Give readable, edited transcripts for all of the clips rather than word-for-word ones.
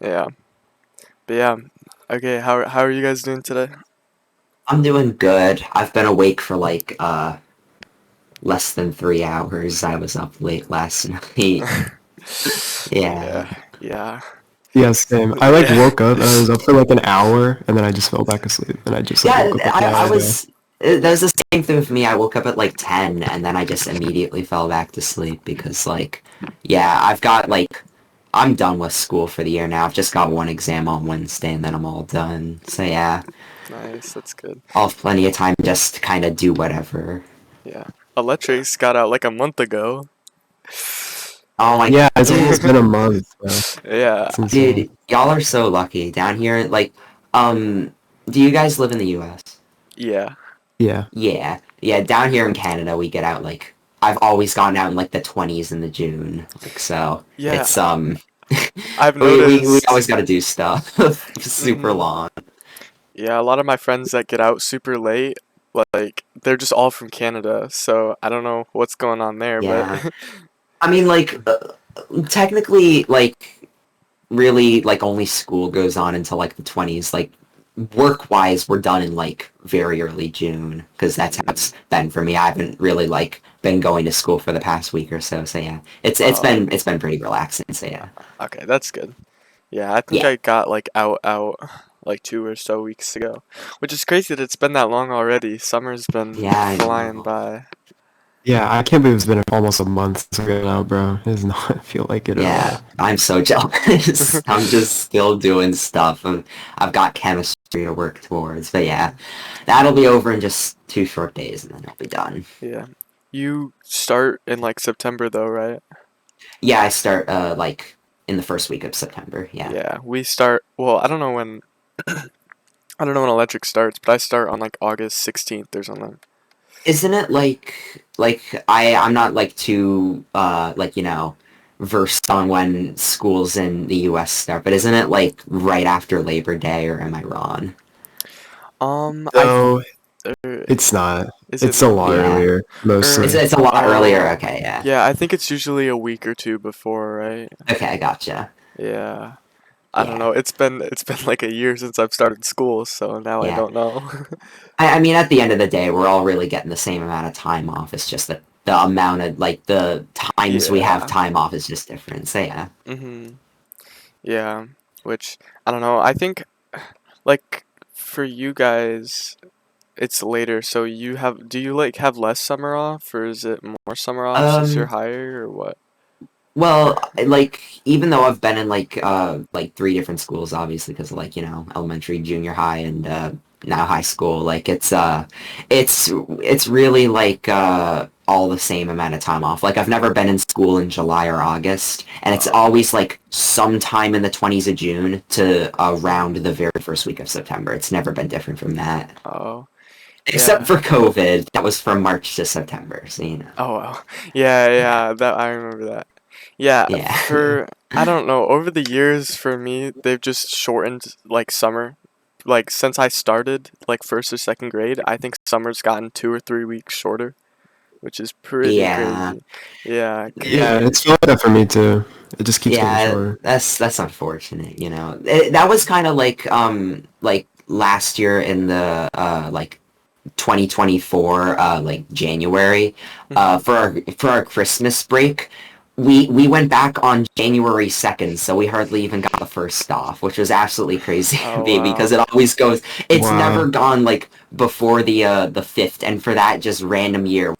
Yeah. But yeah. Okay, how are you guys doing today? I'm doing good. I've been awake for less than 3 hours. I was up late last night. Yeah. Yeah. Yeah. Yeah, same. I Yeah. woke up and I was up for like an hour and then I just fell back asleep and I just Yeah, woke up with no I idea. was that was the same thing with me. I woke up at like 10 and then I just immediately fell back to sleep because yeah, I'm done with school for the year now. I've just got one exam on Wednesday and then I'm all done. So yeah, Nice, that's good. I'll have plenty of time just to kind of do whatever. Yeah. Electrics got out like a month ago. Oh my, Yeah, it's almost been a month, bro. Yeah. It's insane. dude, y'all are so lucky down here. Um, do you guys live in the U.S.? Yeah. Yeah. Yeah, yeah. Down here in Canada, we get out I've always gotten out in like the 20s in the June. So Yeah, it's I've we noticed. always got to do stuff super Hmm. long. Yeah, a lot of my friends that get out super late, like they're just all from Canada, so I don't know what's going on there, but Yeah, I mean technically really only school goes on until like the 20s. Like work wise, we're done in like very early June because that's how mm, it's been for me. I haven't really been going to school for the past week or so. So yeah, oh, it's been pretty relaxing. So yeah, okay, that's good. Yeah, I think yeah, I got like out like 2 or so weeks ago, which is crazy that it's been that long already. Summer's been yeah. I flying know. by. Yeah, I can't believe it's been almost a month since I got out, bro. It does not feel like it at Yeah, all. I'm so jealous. I'm just still doing stuff. I've got chemistry to work towards. But yeah, that'll be over in just 2 short days, and then I'll be done. Yeah. You start in like September though, right? Yeah, I start in the first week of September. Yeah. Yeah, we start, well, I don't know when electric starts, but I start on like August 16th or something. Isn't it I'm not too versed on when schools in the US start, but isn't it like right after Labor Day, or am I wrong? I th No, er, it's not. is it It's a not? lot Yeah. earlier, Or mostly. It's a lot earlier. oh, Okay, yeah. yeah, I think it's usually a week or two before, right? Okay, I gotcha. Yeah. I don't Yeah. know. It's been like a year since I've started school, so now I Yeah. don't know. I mean, at the end of the day, we're all really getting the same amount of time off. It's just that the amount of the times we have Yeah. time off is just different. So yeah. Mhm. Yeah. Which I don't know. I think like for you guys it's later, so do you like have less summer off or is it more summer off since you're Um. higher or what? Well, even though I've been in three different schools, obviously because of elementary, junior high, and now high school, it's really all the same amount of time off. Like I've never been in school in July or August, and it's Oh. always like sometime in the 20s of June to around the very first week of September. It's never been different from that. Oh. Except Yeah. for COVID, that was from March to September, so you know. Oh wow. Yeah, yeah, that I remember that. Yeah, Yeah. I don't know, over the years for me, they've just shortened like summer. Like since I started like first or second grade, I think summer's gotten 2 or 3 weeks shorter, which is pretty Yeah. crazy. Yeah, Yeah, it's felt like that for me too. It just keeps getting Yeah, shorter. that's unfortunate, you know. That was kind of like last year in the 2024 January mhm. for our Christmas break. We went back on January 2nd, so we hardly even got the first off, which was absolutely crazy to Oh me because wow. it always goes, it's never Wow. gone before the 5th, and for that just random year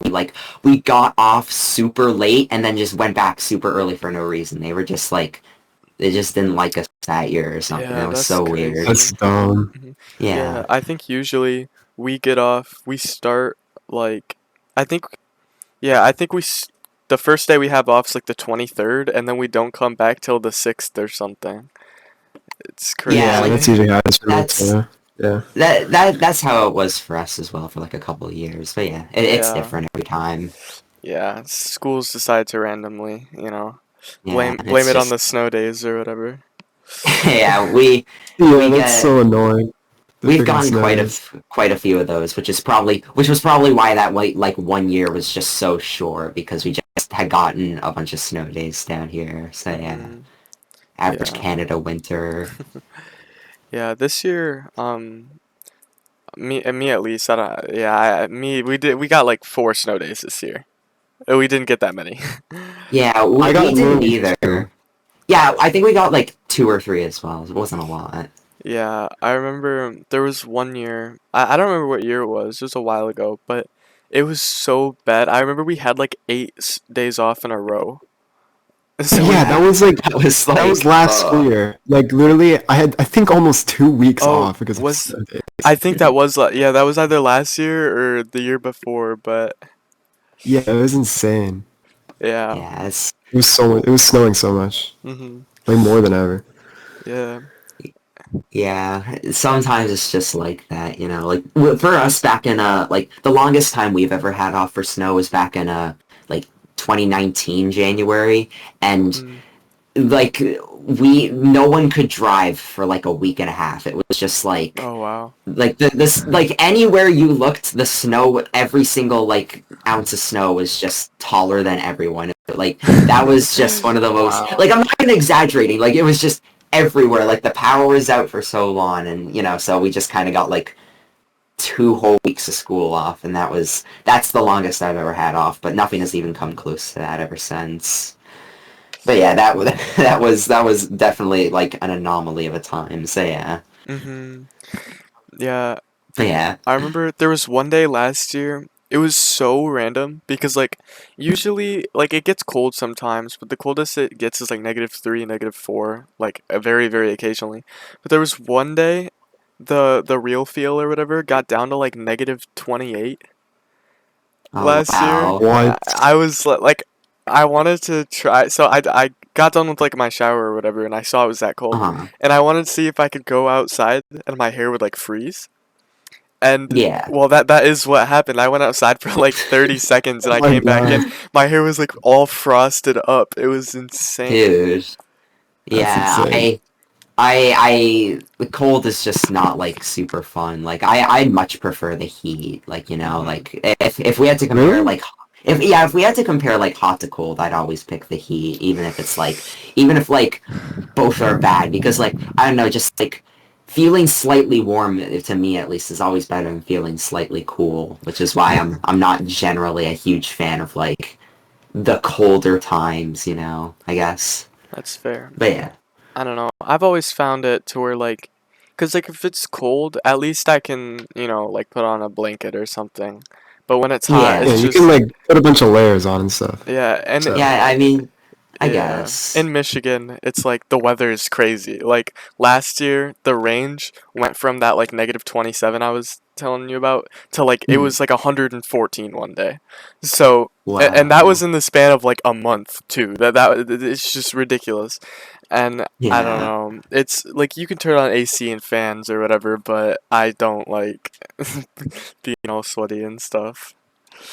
we got off super late and then just went back super early for no reason. They were just they just didn't like us that year or something. Yeah, That was that's so weird. That's crazy. dumb. Mhm. Yeah. Yeah, I think usually we start like I think I think the first day we have off is like the 23rd, and then we don't come back till the 6th or something. It's Yeah, Yeah, crazy. that's usually how it is for me that's too. Yeah. that's how it was for us as well for like a couple of years. But yeah, it's Yeah, different every time. yeah. Schools decide to randomly, Yeah, blame it's it on just the snow days or whatever. yeah, Yeah, we that's get so annoying. The we've freaking gotten snow days. quite a few of those, which was probably why that one year was just so short because we just had gotten a bunch of snow days down here. So yeah. Hmm. average Yeah. Canada winter. Yeah, this year, me at least, I don't, yeah, we got like 4 snow days this year. We didn't get that many. Yeah, I we got didn't more too. either. Yeah, I think we got like 2 or 3 as well. It wasn't a lot. Yeah, I remember there was one year, I don't remember what year it was, it was a while ago, but it was so bad. I remember we had like 8 days off in a row. So we, Yeah, that Yeah, was like that was that was like, last school year. Like literally, I think almost 2 weeks oh, off because of was, snow days. I think that was, yeah, that was either last year or the year before, but Yeah, it was insane. yeah. yeah, it's It was so much, it was snowing so much, Mm-hmm. like more than ever. Yeah. Yeah, sometimes it's just like that, you know. Like for us back in like the longest time we've ever had off for snow was back in like 2019 January, and Mm. like we no one could drive for like a week and a half. It was just Oh wow. like this like anywhere you looked, the snow, every single like ounce of snow was just taller than everyone. Like that was just one of the most, Wow. like, I'm not even exaggerating, like it was just everywhere. Like the power was out for so long, and so we just kind of got like 2 whole weeks of school off, and that's the longest I've ever had off, but nothing has even come close to that ever since. But yeah, that was definitely like an anomaly of a time. So yeah. Mm-hmm. Yeah, But yeah. I remember there was one day last year. It was so random because like usually like it gets cold sometimes, but the coldest it gets is like -3, -4, like very very occasionally. But there was one day the real feel or whatever got down to like -28 Oh last year. wow. I What? was like I wanted to try, so I got done with like my shower or whatever and I saw it was that cold Uh-huh. and I wanted to see if I could go outside and my hair would like freeze. And Yeah. well, that is what happened. I went outside for like 30 seconds and Oh I my came back in. god, My hair was like all frosted up. It was insane. Dude. that's Yeah, insane. the cold is just not like super fun. Like I much prefer the heat. Like, Hmm. like if we had to compare Really? like if we had to compare like hot to cold, I'd always pick the heat, even if it's like even if like both are bad, because like I don't know, just like feeling slightly warm, to me at least, is always better than feeling slightly cool, which is why I'm not generally a huge fan of like the colder times, I guess. That's fair. But yeah. I don't know. I've always found it to where like, cause like if it's cold, at least I can, like put on a blanket or something. But when it's hot, Yeah, Yeah. it's you can just, like put a bunch of layers on and stuff. yeah, and So Yeah, I mean, I yeah. guess. In Michigan, it's like the weather is crazy. Like last year, the range went from that like -27 I was telling you about to like it Mhm. was like 114 one day. So, and that was Wow. in the span of like a month too. It's just ridiculous. And I don't Yeah. know. It's like you can turn on AC and fans or whatever, but I don't like being all sweaty and stuff.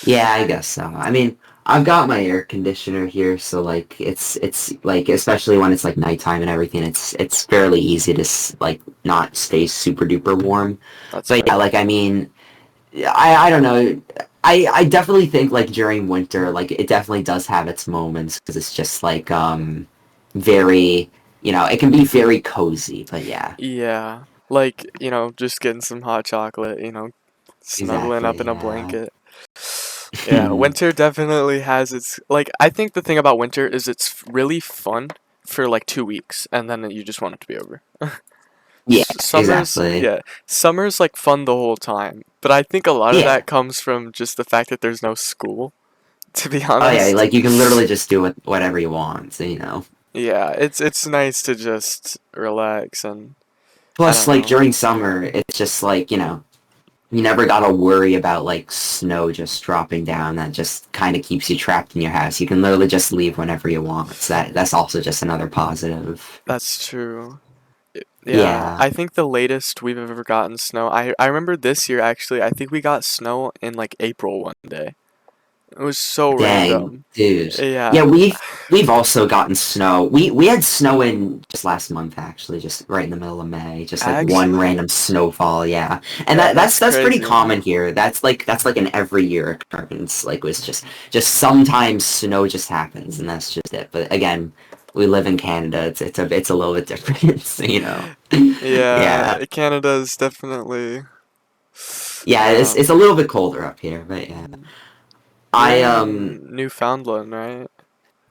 Yeah, I guess so. I mean, I've got my air conditioner here, so like it's like, especially when it's like nighttime and everything, it's fairly easy to like not stay super duper warm. That's But yeah, fair. like I mean, I don't know. I definitely think like during winter, like it definitely does have its moments, because it's just like very, it can be very cozy. But yeah. Yeah. Like, just getting some hot chocolate, snuggling up Exactly, in a yeah. blanket. Yeah, winter definitely has its like I think the thing about winter is it's really fun for like 2 weeks and then you just want it to be over. Yeah, Summers, exactly. yeah, summer's like fun the whole time, but I think a lot of Yeah. that comes from just the fact that there's no school, to be Oh yeah, honest. like you can literally just do whatever you want, so. Yeah, it's nice to just relax and I Plus, don't like know. during summer, it's just like, you never gotta worry about like snow just dropping down. That just kind of keeps you trapped in your house. You can literally just leave whenever you want. So that's also just another positive. That's true. Yeah, Yeah. I think the latest we've ever gotten snow, I remember this year actually, I think we got snow in like April one day. It was so Dang, random. dude. Yeah, Yeah, we've also gotten snow. We had snow in just last month, actually, just right in the middle of May, just like one actually, random snowfall. Yeah, and that's that's that's pretty crazy. common here. That's like an every year occurrence. Like, was just sometimes snow just happens, and that's just it. But again, we live in Canada. It's a little bit different, so, you know. Yeah, Yeah, Canada is definitely. yeah. It's a little bit colder up here, but yeah. You're I in Newfoundland, right?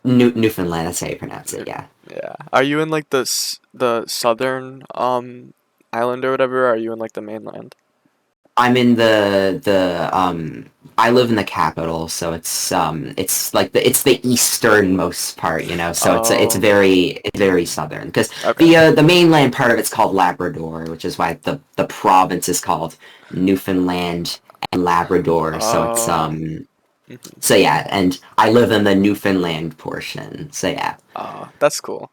Newfoundland. That's how you pronounce it. Yeah. Yeah. Are you in like the southern island or whatever? Or are you in like the mainland? I'm in the I live in the capital, so it's like the easternmost part, you know. So Oh, it's very southern because okay. the mainland part of it's called Labrador, which is why the province is called Newfoundland and Labrador. So it's Oh, mhm. so yeah, and I live in the Newfoundland portion. So yeah. Oh, that's cool.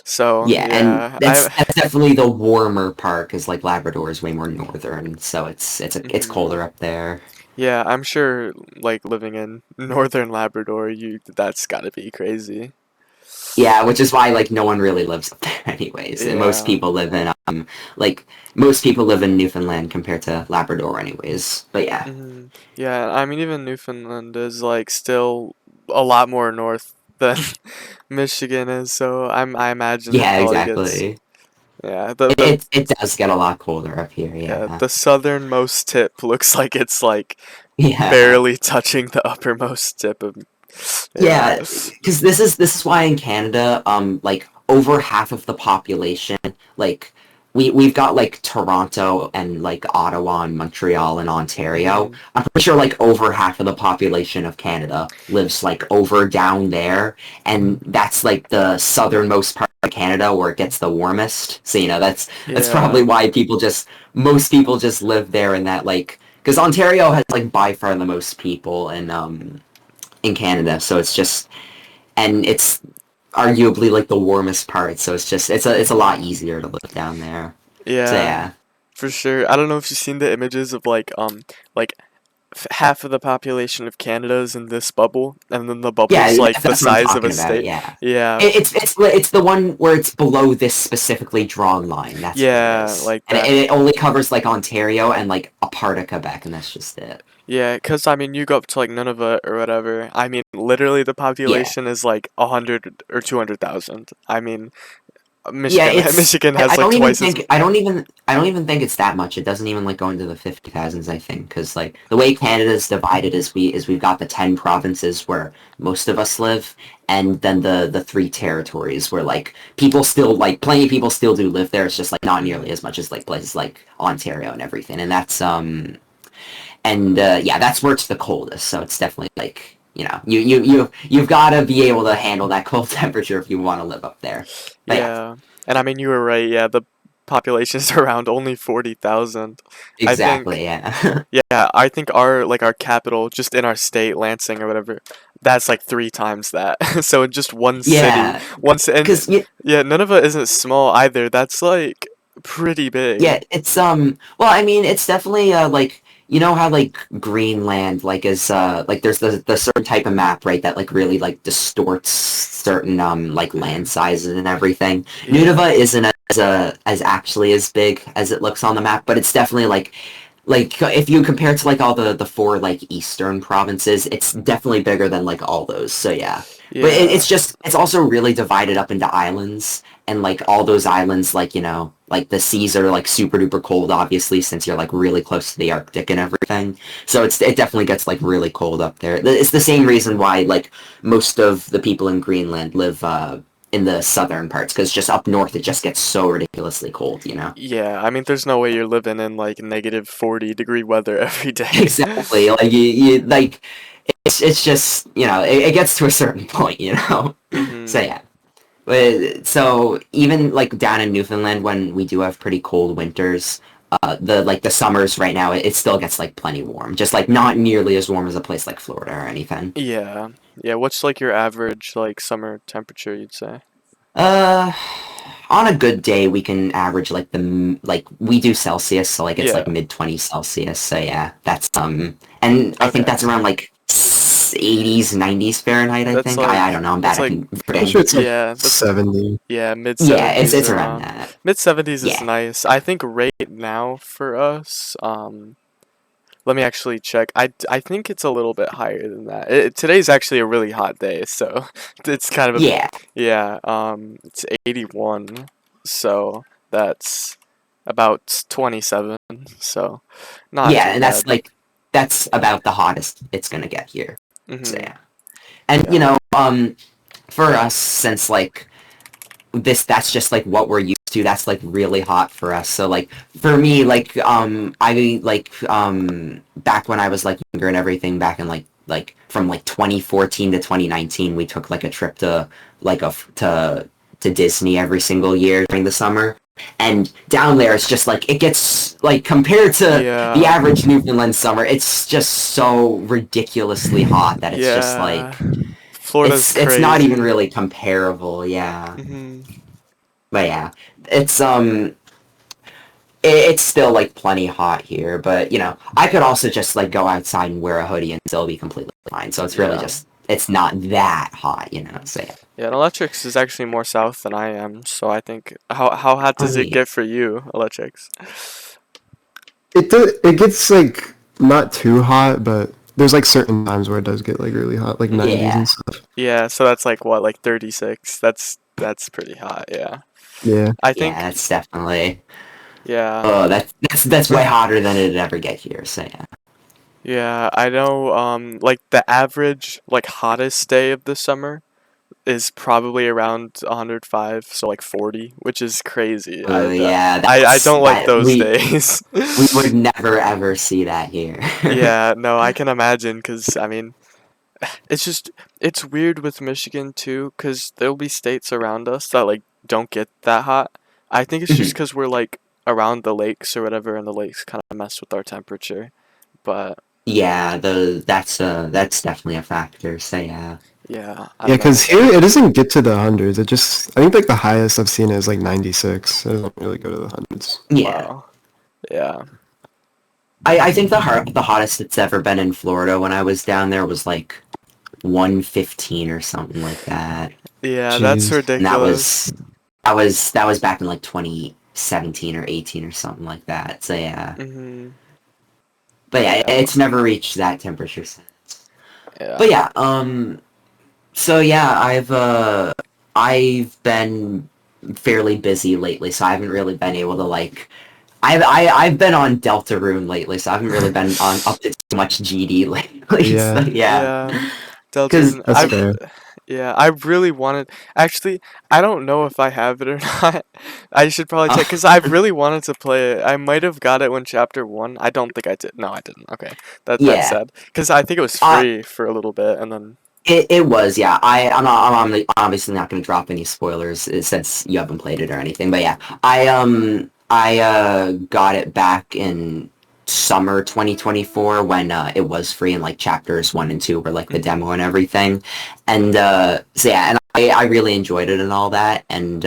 So Yeah, and yeah, I. that's definitely the warmer part because like Labrador is way more northern, so it's Mhm. colder up there. Yeah, I'm sure like living in northern Labrador, you that's gotta be crazy. Yeah, which is why like no one really lives up there anyways. And Yeah. like most people live in Newfoundland compared to Labrador anyways. But yeah. Yeah, I mean even Newfoundland is like still a lot more north than Michigan is, so I imagine it Yeah, probably gets exactly. yeah, It does get a lot colder up here, yeah, yeah. the southernmost tip looks like it's like Yeah. barely touching the uppermost tip of yeah. Yeah, because this is why in Canada, like over half of the population, like we've got like Toronto and like Ottawa and Montreal and Ontario. Mhm. I'm pretty sure like over half of the population of Canada lives like over down there, and that's like the southernmost part of Canada where it gets the warmest. So you know that's probably Yeah. why most people just live there in that like because Ontario has like by far the most people and in Canada, so it's just and it's arguably like the warmest part, so it's a lot easier to live down there. So Yeah, yeah. for sure. I don't know if you've seen the images of like half of the population of Canada is in this bubble, and then the bubble's Yeah, like the that's what I'm size of a talking about. state. Yeah, Yeah, it's the one where it's below this specifically drawn line. That's what it yeah, is, like and that. it only covers like Ontario and like a part of Quebec, and that's just it. Yeah, 'cause I mean, you go up to like Nunavut or whatever. I mean, literally the Yeah, population is like 100 or 200,000. I mean, yeah. Michigan Michigan has I like don't even twice as. think I don't even think it's that much. It doesn't even like go into the 50,000s. I think because like the way Canada's divided is we've got the 10 provinces where most of us live, and then the three territories where like people still like plenty of people still do live there. It's just like not nearly Mhm. as much as like places like Ontario and everything. And that's and yeah, that's where it's the coldest. So it's definitely like you've got to be able to handle that cold temperature if you want to live up there. But yeah, Yeah, and I mean, you were right. Yeah, the population's around only 40,000. I think. exactly. Yeah. Yeah, I think our capital, just in our state, Lansing or whatever, that's like three times that. So in just one city, Yeah, and because yeah, Nineveh isn't small either. That's like pretty big. yeah, it's well, I mean, it's definitely like you know how like Greenland like is like there's the certain type of map, right, that like really like distorts certain like land Mhm. sizes and everything. Yeah. Nunavut isn't as actually as big as it looks on the map, but it's definitely like if you compare it to like all the four like eastern provinces, it's definitely bigger than like all those. So yeah. But Yeah. it's also really divided up into islands, and like all those islands, like like the seas are like super duper cold, obviously, since you're like really close to the Arctic and everything. So it definitely gets like really cold up there. It's the same reason why like most of the people in Greenland live in the southern parts, because just up north it just gets so ridiculously cold, you know. Yeah, I mean, there's no way you're living in like -40 degree weather every day. Exactly. Like you like it's just it gets to a certain point, you know. So Mhm. yeah. But so even like down in Newfoundland when we do have pretty cold winters, the summers right now it still gets like plenty warm. Just like not nearly as warm as a place like Florida or anything. Yeah. Yeah, what's like your average like summer temperature, you'd say? Uh on a good day we can average like like we do Celsius, so like it's Yeah. like mid 20s Celsius. So yeah, that's and I think Okay. that's around like 80s, 90s Fahrenheit, I That's think. I don't know, I'm bad that's at like I'm converting. sure it's like yeah, that's 70. yeah, mid Yeah, 70s it's around around. that. Mid 70s is Yeah. nice. I think right now for us, Let me actually check. I think it's a little bit higher than that. Today's actually a really hot day, so it's kind of a Yeah, yeah. It's 81, so that's about 27. So not yeah, too and that's bad. like that's about the hottest it's gonna get here. So Mhm. yeah, and Yeah. for us, since like that's just like what we're used to. That's like really hot for us. So like for me, like I like back when I was like younger and everything, back in like from like 2014 to 2019, we took like a trip to like to Disney every single year during the summer. And down there, it's just like it gets like compared to the Yeah. average Newfoundland summer, it's just so ridiculously hot that it's just Yeah. like Florida's it's not even crazy. really comparable. Yeah. Mhm. But yeah, it's it's still like plenty hot here, but I could also just like go outside and wear a hoodie and still be completely fine. So it's really Yeah. just it's not that hot. So yeah. Yeah, and Electrics is actually more south than I am, so I think how hot Oh does it yeah. get for you, Electrics? It gets like not too hot, but there's like certain times where it does get like really hot, like 90s Yeah. and stuff. Yeah, so that's like what, like 36. That's pretty hot, yeah. Yeah. I Yeah, think that's definitely yeah. oh that's way hotter than it'd ever get here, so yeah. Yeah, I know like the average like hottest day of the summer is probably around 105, so like 40, which is crazy. Yeah, I that's don't like that those days. we would never ever see that here. Yeah, no, I can imagine because I mean, it's just it's weird with Michigan too because there'll be states around us that like don't get that hot. I think it's just because we're like around the lakes or whatever, and the lakes kind of mess with our temperature. But Yeah, that's definitely a factor, so yeah. yeah, I Yeah, don't because know. here it doesn't get to the hundreds. It just, I think like the highest I've seen is like 96. It doesn't really go to the hundreds. Yeah. Wow. Yeah. I think the hottest it's ever been in Florida when I was down there was like 115 or something like that. Yeah, that's Jeez. And that ridiculous. was that was back in like 2017 or 18 or something like that. So yeah. Mhm. But yeah, Yeah. it's never reached that temperature since. But Yeah. yeah, so yeah, I've been fairly busy lately, so I haven't really been able to like I've been on Deltarune lately, so I haven't really been on up to too much GD lately. So Yeah, yeah, Yeah. because Deltarune. that's fair. Yeah, I really wanted. Actually, I don't know if I have it or not. I should probably check because I really wanted to play it. I might have got it when chapter one. I don't think I did. No, I didn't. Okay, that's yeah, sad. Because I think it was uh, free for a little bit, and then it was yeah. I'm obviously not going to drop any spoilers since you haven't played it or anything. But yeah, I got it back in summer 2024 when it was free and like chapters 1 and 2 were like the mhm. demo and everything, and so yeah, and I really enjoyed it and all that, and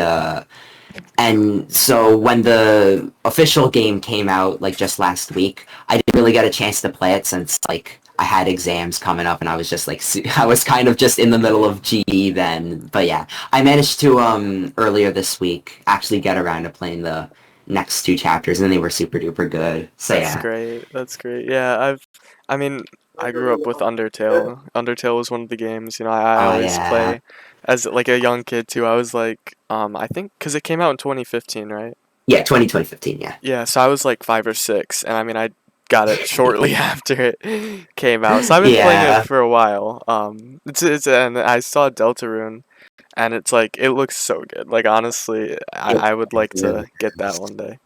so when the official game came out like just last week, I didn't really get a chance to play it since like I had exams coming up and I was just like I was kind of just in the middle of GE then. But yeah, I managed to earlier this week actually get around to playing the next 2 chapters and they were super duper good. So That's yeah. great. That's great. Yeah, I mean, I grew up with Undertale. Undertale was one of the games, I Oh always yeah. play as like a young kid too. I was like, I think because it came out in 2015, right? Yeah, 2015, yeah. Yeah, so I was like 5 or 6, and I mean, I got it shortly after it came out. So I've been playing it Yeah. for a while. It's and I saw Deltarune, and it's like it looks so good. Like honestly, It I would like really to get that is. one day.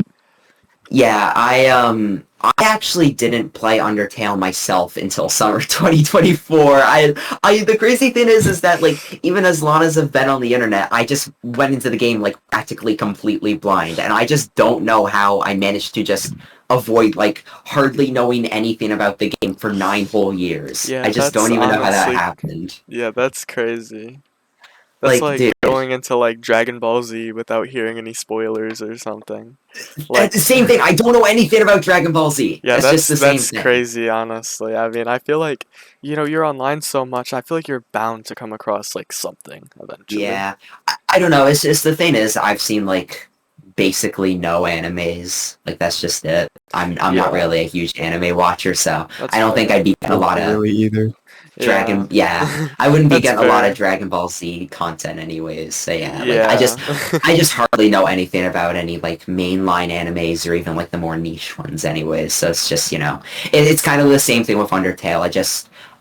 Yeah, I actually didn't play Undertale myself until summer 2024. The crazy thing is that like even as long as I've been on the internet, I just went into the game like practically completely blind, and I just don't know how I managed to just avoid like hardly knowing anything about the game for 9 whole years. Yeah, I just that's don't even know how that honestly, happened. yeah, that's crazy. That's Like, like dude, going into like Dragon Ball Z without hearing any spoilers or something. it's the Like, same thing. I don't know anything about Dragon Ball Z. yeah, That's just the same that's thing. crazy, honestly. I mean, I feel like, you're online so much. I feel like you're bound to come across like something eventually. Yeah, I don't know. It's the thing is, I've seen like basically no animes. Like that's just it. I'm not Yeah. really a huge anime watcher, so That's I don't think fair. I'd be getting a Not lot of really either. Dragon. Yeah. Yeah, I wouldn't be That's getting a lot of fair. Dragon Ball Z content anyways. So yeah, like Yeah. I just hardly know anything about any like mainline animes or even like the more niche ones anyways. So it's just it's kind of the same thing with Undertale.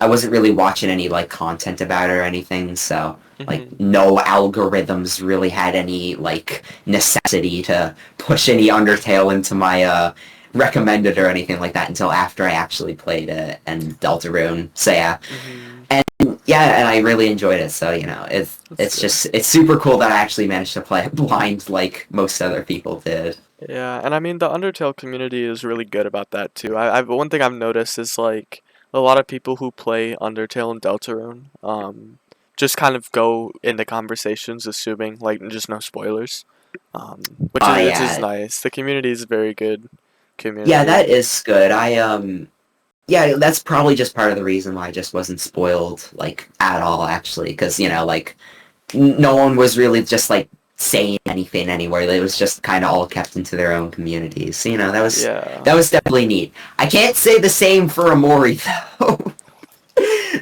I wasn't really watching any like content about it or anything. So like Mhm. no algorithms really had any like necessity to push any Undertale into my recommended or anything like that until after I actually played it and Deltarune. So yeah. Mhm. Yeah, and I really enjoyed it. So That's it's good. just it's super cool that I actually managed to play it blind like most other people did. Yeah, and I mean the Undertale community is really good about that too. I've one thing I've noticed is like a lot of people who play Undertale and Deltarune, just kind of go into conversations assuming like just no spoilers, which is Yeah, nice. The community is a very good yeah, community. that is good. Yeah, that's probably just part of the reason why I just wasn't spoiled like at all actually, because like no one was really just like saying anything anywhere. It was just kind of all kept into their own communities. So, Yeah. that was definitely neat. I can't say the same for Amori though.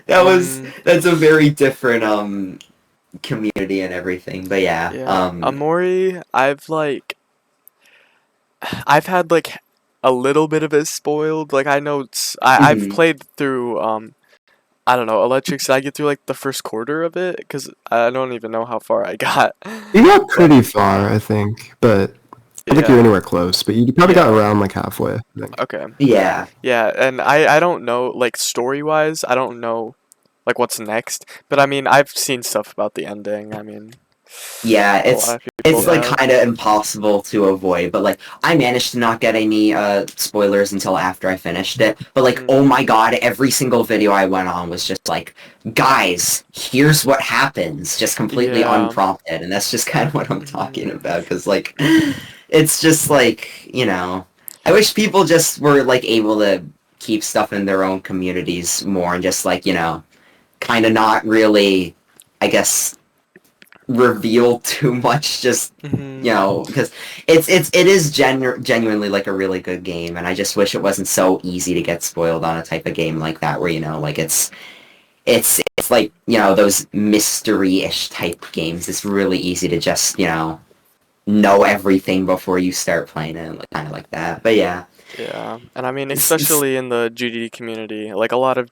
Mm, That's a very different community and everything. But yeah, yeah. Amori, I've had like a little bit of it spoiled. Like I know I've mhm. played through I don't know, Electric. Did I get through like the first quarter of it? Because I don't even know how far I got. You got But pretty far, I think, but I don't think you're yeah, anywhere close. But you probably got yeah, around like halfway, I think. okay, Yeah, yeah. And I don't know like story wise. I don't know like what's next. But I mean, I've seen stuff about the ending. I mean, yeah, a lot of people it's like have. kind of impossible to avoid, but like I managed to not get any spoilers until after I finished it. But like, Mm, oh my god, every single video I went on was just like, guys, here's what happens, just completely yeah. unprompted, and that's just kind of what I'm Hmm. talking about. Because like, it's just like I wish people just were like able to keep stuff in their own communities more and just like kind of not really, I guess reveal too much just Hmm. because it is genuinely like a really good game, and I just wish it wasn't so easy to get spoiled on a type of game like that where like it's like those mystery-ish type games. It's really easy to just know everything before you start playing it, like kind of like that. But yeah, Yeah, and I mean, it's especially in the GDD community, like a lot of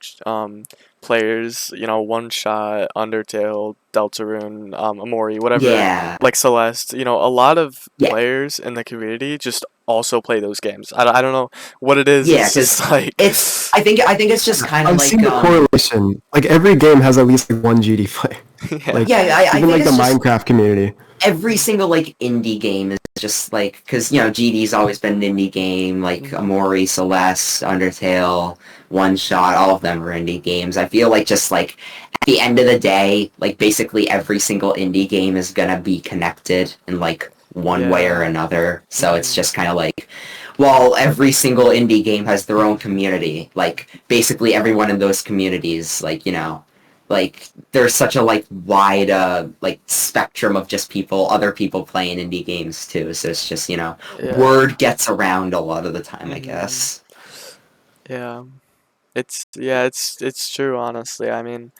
players, One Shot, Undertale, Deltarune, Amori, whatever, yeah, like Celeste, a lot of yeah, players in the community just also play those games. I don't know what it is. yeah, It's because just like, I think it's just kind of I've like seen the correlation. Like every game has at least like one GD player. yeah, Like yeah, I even think like the it's just Minecraft community. every single like indie game is just like because GD's always been an indie game, like hmm, Amori, Celeste, Undertale, One Shot, all of them are indie games. I feel like just like at the end of the day, like basically every single indie game is gonna be connected in like one way or yeah, another. So it's hmm, just kind of like, while every single indie game has their own community, like basically everyone in those communities, like like there's such a like wide like spectrum of just other people playing indie games too. So it's just yeah, word gets around a lot of the time, I hmm, guess. yeah. It's true, honestly. I mean.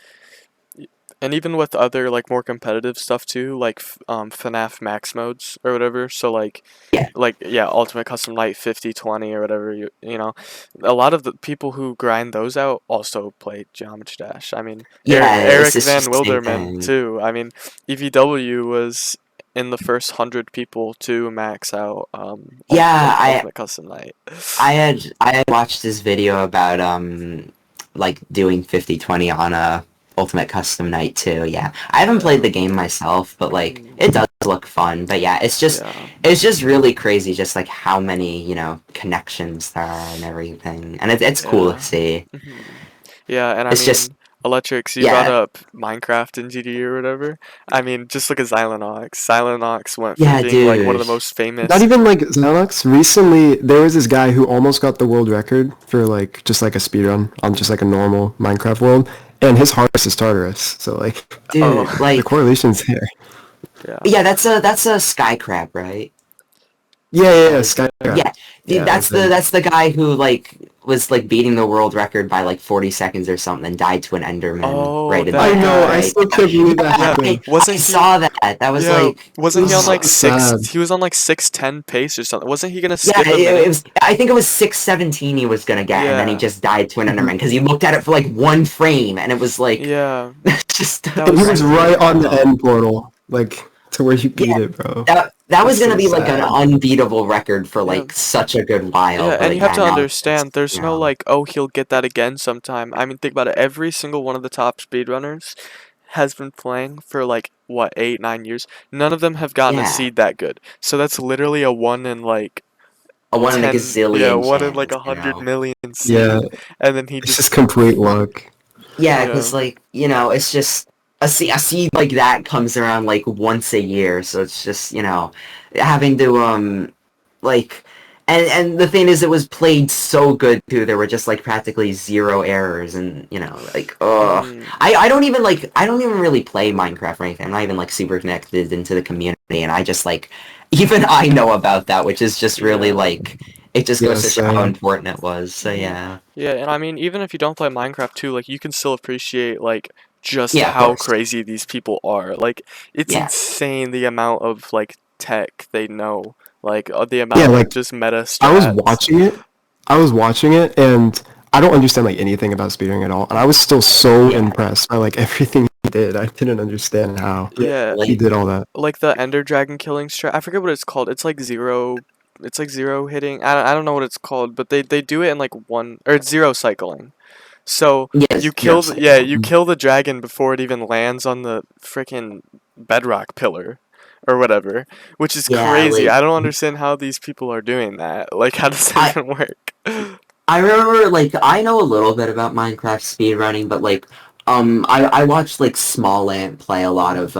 And even with other like more competitive stuff too, like FNAF max modes or whatever. So Yeah, yeah, Ultimate Custom Night 50/20 or whatever a lot of the people who grind those out also play Geometry Dash. I mean, yeah, Eric it's Van just the same Wilderman thing. too. I mean, EVW was in the first 100 people to max out Yeah, Ultimate Custom Night. I had watched this video about like doing 50/20 on a Ultimate Custom Night too. Yeah. I haven't played Yeah. the game myself, but like Mm, it does look fun. But yeah, yeah. it's just really crazy just like how many, connections there are and everything. And it's cool to Yeah. see. Mhm. Yeah, and I It's just mean, Electrics, you brought yeah. up Minecraft and GD or whatever. I mean, just look at Xylonox. Xylonox went from Yeah, being like one of dude. the most Not famous. even like Xanox. Recently, there was this guy who almost got the world record for like just like a speedrun on just like a normal Minecraft world, and his harvest is Tartarus. So like Dude, Oh, the like correlation's there. yeah. yeah, that's a sky crab, right? Yeah, Skycraft. Yeah, Yeah, that's the guy who like was like beating the world record by like 40 seconds or something and died to an Enderman Oh, right in the I that know. I guy. right. still can't believe that Yeah, Yeah, happened. I wasn't he? saw that. That was Yeah, like wasn't he This on is so like six? sad. He was on like 6:10 pace or something. Wasn't he gonna yeah, skip a it minute? was. I think it was 6:17 he was gonna get, and then he Yeah, just died to an Mhm. Enderman because he looked at it for like one frame, and it was like yeah, just that And he was was so. right on the end portal, like to where you beat yeah. it, bro. That was That's gonna so be like an sad. unbeatable record for Yeah, like such a good while, yeah, and but you have yeah, to now it's just understand, there's no like, oh, he'll get that again sometime. I mean, think about it. Every single one of the top speedrunners has been playing for like what, 8, 9 years. None of them have gotten a yeah, seed that good. So that's literally a one in like a one in a 10, yeah, gazillion one in like chance, a you hundred know. million Yeah, seed, and then he it's just just, complete luck. Yeah, yeah, because like it's just a seed like that comes around like once a year, so it's just having to like and the thing is it was played so good too. There were just like practically zero errors, and like mm-hmm, I don't even really play Minecraft or anything. I'm not even like super connected into the community, and I just like even I know about that, which is just really yeah. like it just Yeah, goes to show how same. important it was. So Hmm. yeah, Yeah, and I mean, even if you don't play Minecraft too, like you can still appreciate like just yeah, of how course, crazy these people are. Like it's yeah. insane the amount of like tech they know, like the Yeah, amount of like just meta I was strats. watching it. I was watching it, and I don't understand like anything about speedrunning at all. And I was still so Yeah, impressed by like everything he did. I didn't understand how yeah, Yeah, he like did all that. like the Ender Dragon killing strat. I forget what it's called. It's like zero. It's like zero hitting. I don't know what it's called, but they do it in like one, or it's zero cycling. So yes, zero yeah, cycle. you kill the dragon before it even lands on the freaking bedrock pillar or whatever, which is Yeah, crazy. like I don't understand how these people are doing that. Like, how does that I even work? I remember like I know a little bit about Minecraft speedrunning, but like I watched like Small Ant play a lot of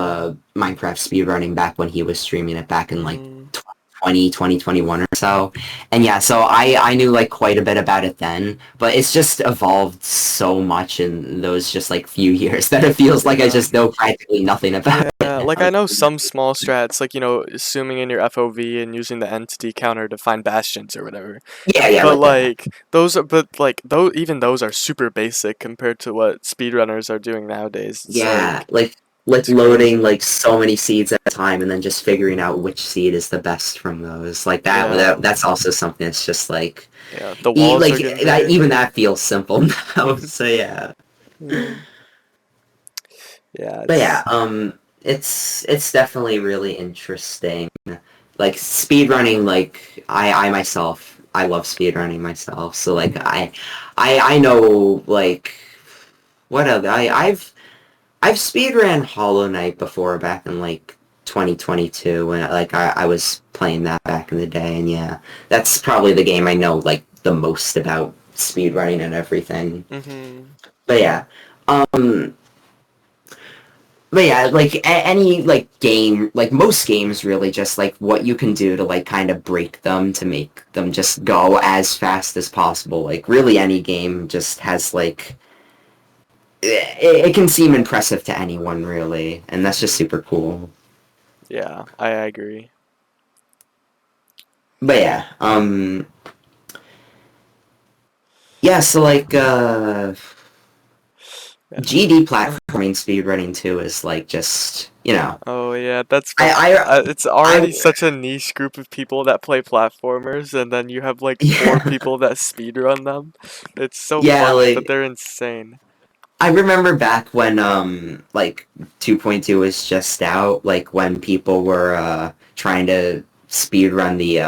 Minecraft speedrunning back when he was streaming it back in like Mm, 2021 or so. And yeah, so I knew like quite a bit about it then, but it's just evolved so much in those just like few years that it feels like I yeah. just know practically nothing about it Yeah, like I now. know some small strats, like assuming in your FOV and using the entity counter to find bastions or whatever. Yeah, But like that. like those are, but like those even those are super basic compared to what speedrunners are doing nowadays. It's Yeah, like like it's loading crazy. like so many seeds at a time and then just figuring out which seed is the best from those. Like Yeah, that's also something that's just like yeah. The walls like are getting that big. even that feels simple now. So yeah. Yeah, yeah. But yeah, It's it's definitely really interesting. Like speedrunning, like I myself I love speedrunning myself. So like mhm. I know like what other I've speedran Hollow Knight before back in like 2022 when like I was playing that back in the day, and yeah, that's probably the game I know like the most about speedrunning and everything. Mhm. But yeah, um, but yeah, like any like game, like most games really just like what you can do to like kind of break them to make them just go as fast as possible. Like really any game just has like it can seem impressive to anyone really, and that's just Mhm. super cool. Yeah, I agree. But yeah, yeah, so like Yeah. GD platforming speedrunning too is like just Oh yeah, that's I funny. I It's already I such a niche group of people that play platformers, and then you have like four yeah people that speedrun them. It's so yeah funny, but like they're insane. I remember back when like 2.2 was just out, like when people were trying to speed run the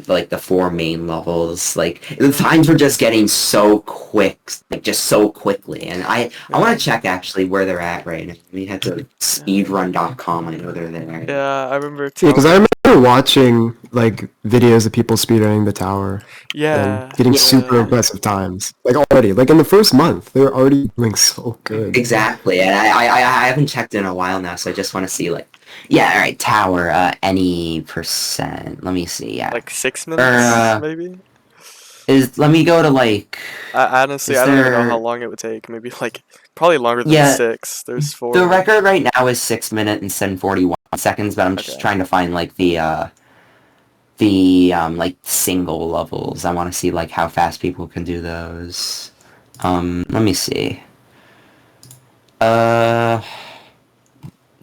like the four main levels, like the Yeah, times were just getting so quick, like just so quickly. And I want yeah, to check actually where they're at right now. We had to yeah. speedrun.com. I know they're there. Yeah, I remember Yeah, because too. I remember watching like videos of people speedrunning the tower and Yeah, getting super yeah. impressive times. Like already, like in the first month, they were already doing so good. Exactly, and I haven't checked in a while now, so I just want to see like, yeah, all right, tower, any percent. Let me see, yeah, Like six or minutes, maybe? let me go to like, I honestly, is I don't even know how there? long it would take. Maybe like probably longer than Yeah, six. There's the four. record right now is 6 minutes and 41 seconds, but I'm just Okay. trying to find like the like single levels. I want to see like how fast people can do those. Let me see.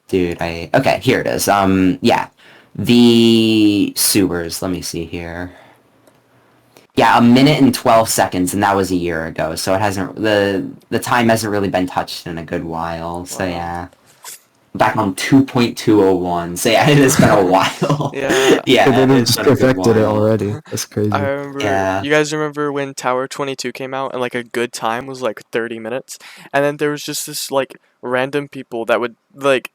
Dude, okay, here it is. Yeah. The sewers, let me see here. Yeah, 1 minute and 12 seconds, and that was a year ago, so it hasn't, the time hasn't really been touched in a good while, so Wow. yeah. Back on 2.201, so yeah, it has been a while. Yeah. Yeah, They it's just been a good perfected it while. already. That's crazy. I remember. Yeah. You guys remember when Tower 22 came out and like a good time was like 30 minutes, and then there was just this like random people that would like.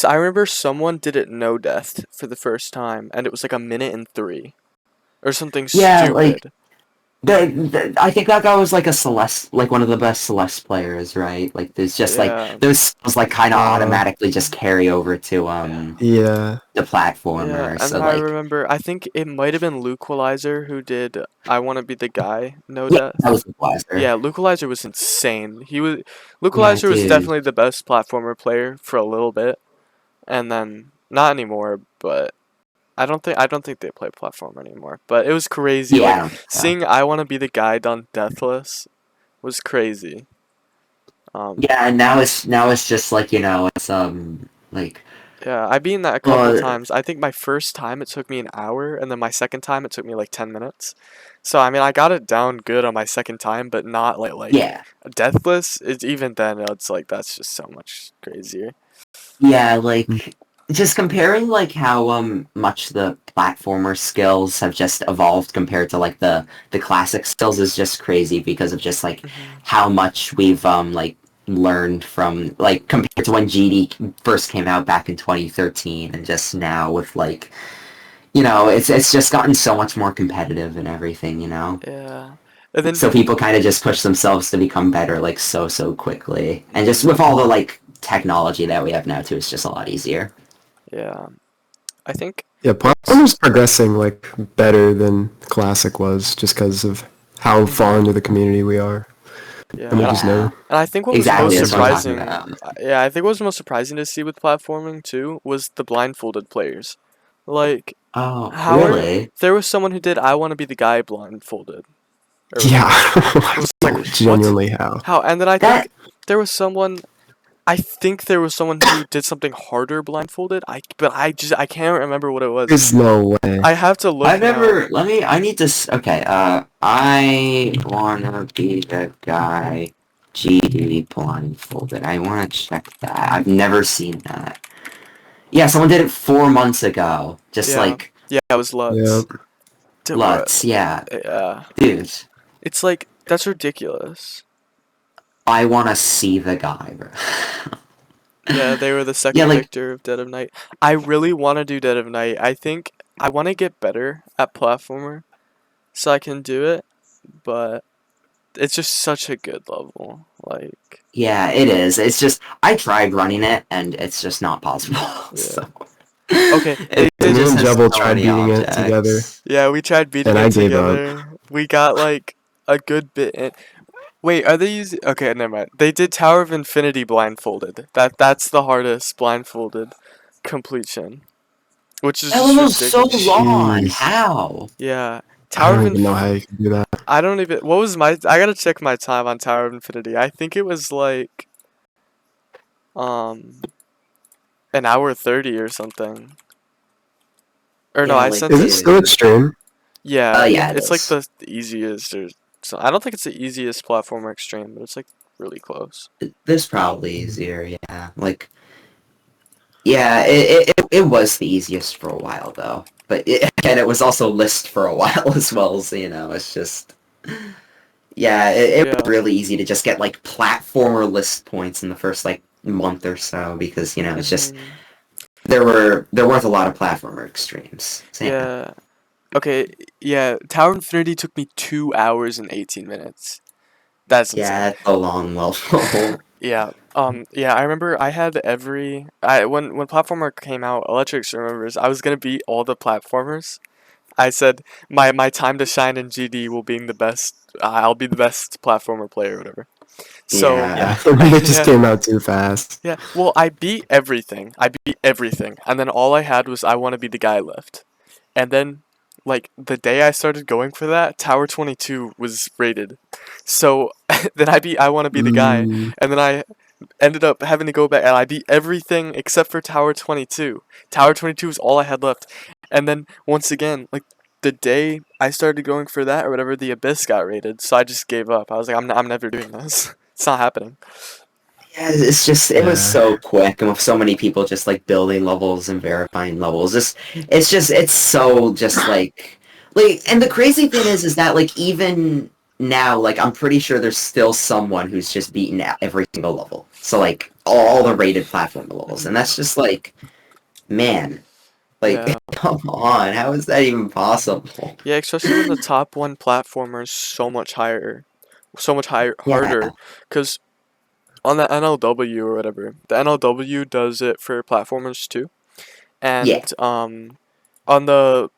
I remember someone did it no death for the first time, and it was like 1 minute and 3, or something Yeah, like, stupid. I think that guy was like a Celeste, like one of the best Celeste players, right? Like, there's just like Yeah. those skills like kind of Uh, automatically just carry over to Yeah. the Yeah, platformer. and So then I like, remember, I think it might have been Lucalizer who did I Want to Be the Guy, No yeah, that Death. was the blaster. Yeah, Lucalizer was insane. Yeah, Lucalizer was dude. definitely the best platformer player for a little bit, and then not anymore, but I don't think they play platform anymore. But it was crazy. Yeah, I Like don't think so. seeing I Want to Be the Guy done deathless was crazy. Yeah, and now it's just like it's like Yeah, I beat that a couple well times. I think my first time it took me an hour, and then my second time it took me like 10 minutes. So I mean, I got it down good on my second time, but not like yeah. deathless. It's even then, it's like that's just so much crazier. Yeah, Mm. like just comparing like how much the platformer skills have just evolved compared to like the classic skills is just crazy because of just like Hmm. how much we've like learned from like compared to when GD first came out back in 2013 and just now with like it's just gotten so much more competitive and everything. Yeah, and then So people kind of just push themselves to become better like so quickly. And just mhm, with all the like technology that we have now too, it's just a lot easier. yeah, I think Yeah, what's platformer's progressing like better than classic was just because of how far mhm, into the community we are. And we yeah, just Yeah, know. and I think what was exactly. most That's what I'm talking surprising, about. yeah, I think what was most surprising to see with platforming too was the blindfolded players. Like, Oh, how are really? there was someone who did I Want to Be the Guy blindfolded or Yeah. whatever. I I was don't like, know what? genuinely how. How? And then I That think there was someone. I think there was someone who did something harder blindfolded. But I can't remember what it was. There's no way. I have to I've look now. never. I need to. Okay. I wanna be the guy. GD blindfolded. I wanna check that. I've never seen that. Yeah, someone did it 4 months ago. Just Yeah, like yeah, it was Yeah. Lutz. Bro, Lutz. Yeah, yeah, dude. it's like that's ridiculous. I wanna see the guy, bro. Yeah, they were the Yeah, second like victor of Dead of Night. I really want to do Dead of Night. I think I want to get better at platformer so I can do it, but it's just such a good level. Like, yeah, it is. It's just I tried running it and it's just not possible. yeah. So Okay, it, they it did. Me just and has Jubble so tried many beating it together, objects. Yeah, we tried beating and it I gave up. together. We got like a good bit in. Wait, are they using? Okay, never mind. They did Tower of Infinity blindfolded. That's the hardest blindfolded completion, which is That just level's so ridiculous. long. Jeez. How? Yeah, I Tower of don't even know how Inf. you can do that. I don't even. What was my? I gotta check my time on Tower of Infinity. I think it was like um an hour 30 or something. Or no, Yeah, I like sent Is it it. still dude. extreme? Yeah, Yeah, it it's like is. the easiest or so. I don't think it's the easiest platformer extreme, but it's like really close. This probably easier. Yeah, like yeah, it was the easiest for a while though. But again, it was also list for a while as well. So it's just yeah, it was Yeah. really easy to just get like platformer list points in the first like month or so because it's just Mhm. there weren't a lot of platformer extremes. So yeah. Yeah. Okay. Yeah. Tower Infinity took me 2 hours and 18 minutes. That's Yeah, insane. that's a long level. Yeah. Yeah. I remember I had every. When platformer came out, Electrix remembers. I was gonna beat all the platformers. I said my time to shine in GD will being the best. I'll be the best platformer player, or whatever. So Yeah, Yeah. it just yeah. came out too fast. Yeah. Well, I beat everything. I beat everything, and then all I had was I want to be the guy left. And then like the day I started going for that, Tower 22 was rated. So then I want to be the guy, Mm. and then I ended up having to go back, and I beat everything except for Tower 22. Tower 22 is all I had left. And then once again, like the day I started going for that or whatever, the Abyss got rated, so I just gave up. I was like, I'm never doing this. It's not happening. Yeah, it's just it was Yeah. so quick, and with so many people just like building levels and verifying levels, it's so just like, and the crazy thing is that like even now, like I'm pretty sure there's still someone who's just beaten every single level. So like all the rated platform levels, and that's just like, man, like Yeah. come on, how is that even possible? Yeah, especially when the top one platformer is so much higher, Yeah, harder, because on the NLW or whatever, the NLW does it for platformers too, yeah, and on the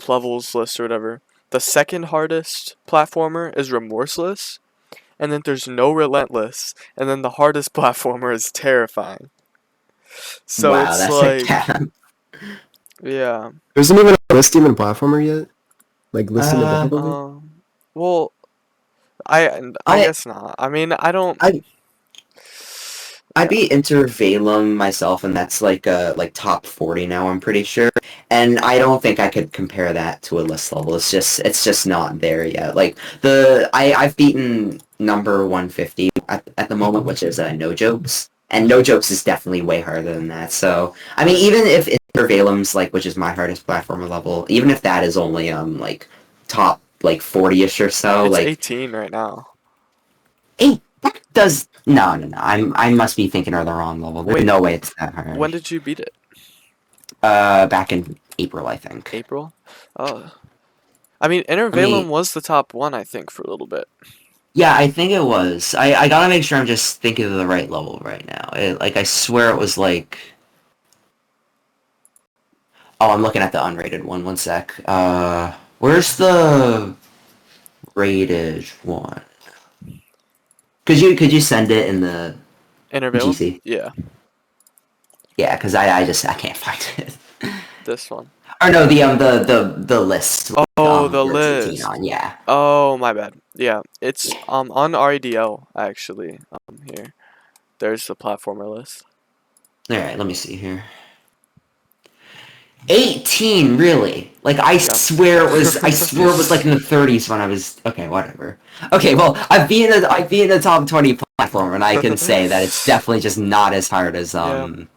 levels list or whatever, the second hardest platformer is Remorseless, and then there's no Relentless, and then the hardest platformer is Terrifying. So wow, it's that's a like, cap. yeah, There isn't even a list even platformer yet. Like listing the difficulty. well, I I guess not. I mean, I don't. I I Yeah. beat Intervalum myself, and that's like top 40 now, I'm pretty sure. And I don't think I could compare that to a list level. It's just not there yet. Like I've beaten number 150 at the moment, which is No Jokes. And No Jokes is definitely way harder than that. So I mean, even if Intervalum's like, which is my hardest platformer level, even if that is only like top like 40ish or so, It's like 18 right now. that does no. I must be thinking of the wrong level. There's Wait, no way it's that when hard. did you beat it? Back in April, I think. April? Oh. I mean, I mean, Intervalum was the top one, I think, for a little bit. yeah, I think it was. I gotta make sure I'm just thinking of the right level right now. Like I swear it was like. Oh, I'm looking at the unrated one. One sec. Where's the rated one? Could you send it in the Intervalum? GC? Yeah, Yeah, because I can't find it. this one. Or no, the list Oh, the where it's 18 list. on. Yeah. Oh, my bad. Yeah, it's on RDL actually. Here. There's the platformer list. All right, let me see here. 18, really? Like Yep. I swear it was like in the 30s when I was okay, whatever. Okay, well, I've been in the top 20 platform, and I can say that it's definitely just not as hard Yeah, I mean,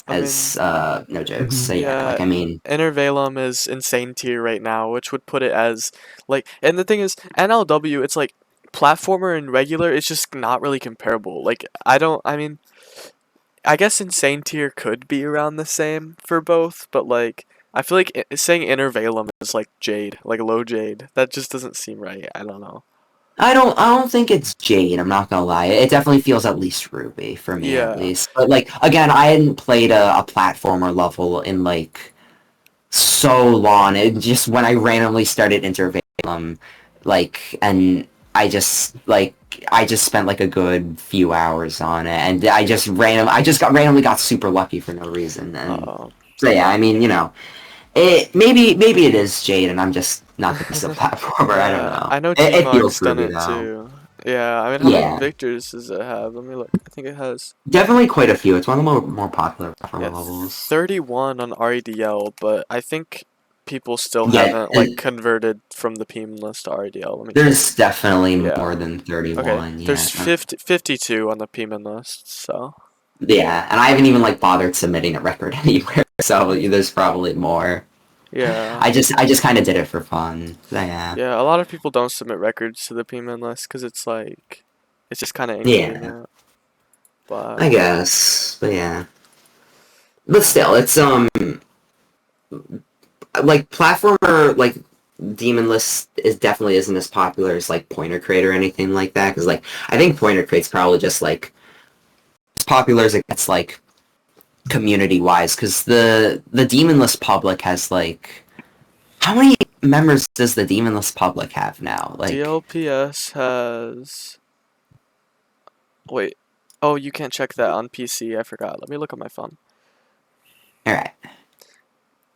as No Jokes. Mhm. So yeah, yeah, like I mean, Intervalum is insane tier right now, which would put it as like, and the thing is, NLW, it's like platformer and regular, it's just not really comparable. Like, I mean, I guess insane tier could be around the same for both, but like, I feel like saying Intervalum is like Jade, like low Jade. That just doesn't seem right. I don't know. I don't think it's Jade. I'm not gonna lie. It definitely feels at least Ruby for me at Yeah. least. But like again, I hadn't played a platformer level in like so long. It just when I randomly started Intervalum, like, and I just spent like a good few hours on it, and I just got randomly got super lucky for no reason, and Uh, so yeah, I mean, it maybe it is Jade, and I'm just not the best of platformer. I don't yeah, know. I know It feels T-Mog's done Ruby it though. too. Yeah, I mean, how many Yeah, victors does it have? Let me look. I think it has, definitely quite a few. It's one of the more popular yeah, platformer levels. 31 on REDL, but I think people still Yeah, haven't like and converted from the PM list to REDL. Let me check. there's definitely Yeah. more than Okay. 31. There's Yeah. 52 on the PM list, so Yeah, and I haven't even like bothered submitting a record anywhere, so there's probably more. yeah. I just kind of did it for fun. So, yeah. Yeah, a lot of people don't submit records to the PM list because it's like it's just kind of Yeah, inconvenient. But I guess. But yeah. But still, it's like platformer like Demon List is definitely isn't as popular as like Pointer Crate or anything like that because like I think Pointer Crate's probably just like as popular as it gets like community wise because the Demon List public has like how many members does the Demon List public have now? Like, DLPS has wait. Oh, you can't check that on PC. I forgot. Let me look on my phone. all right,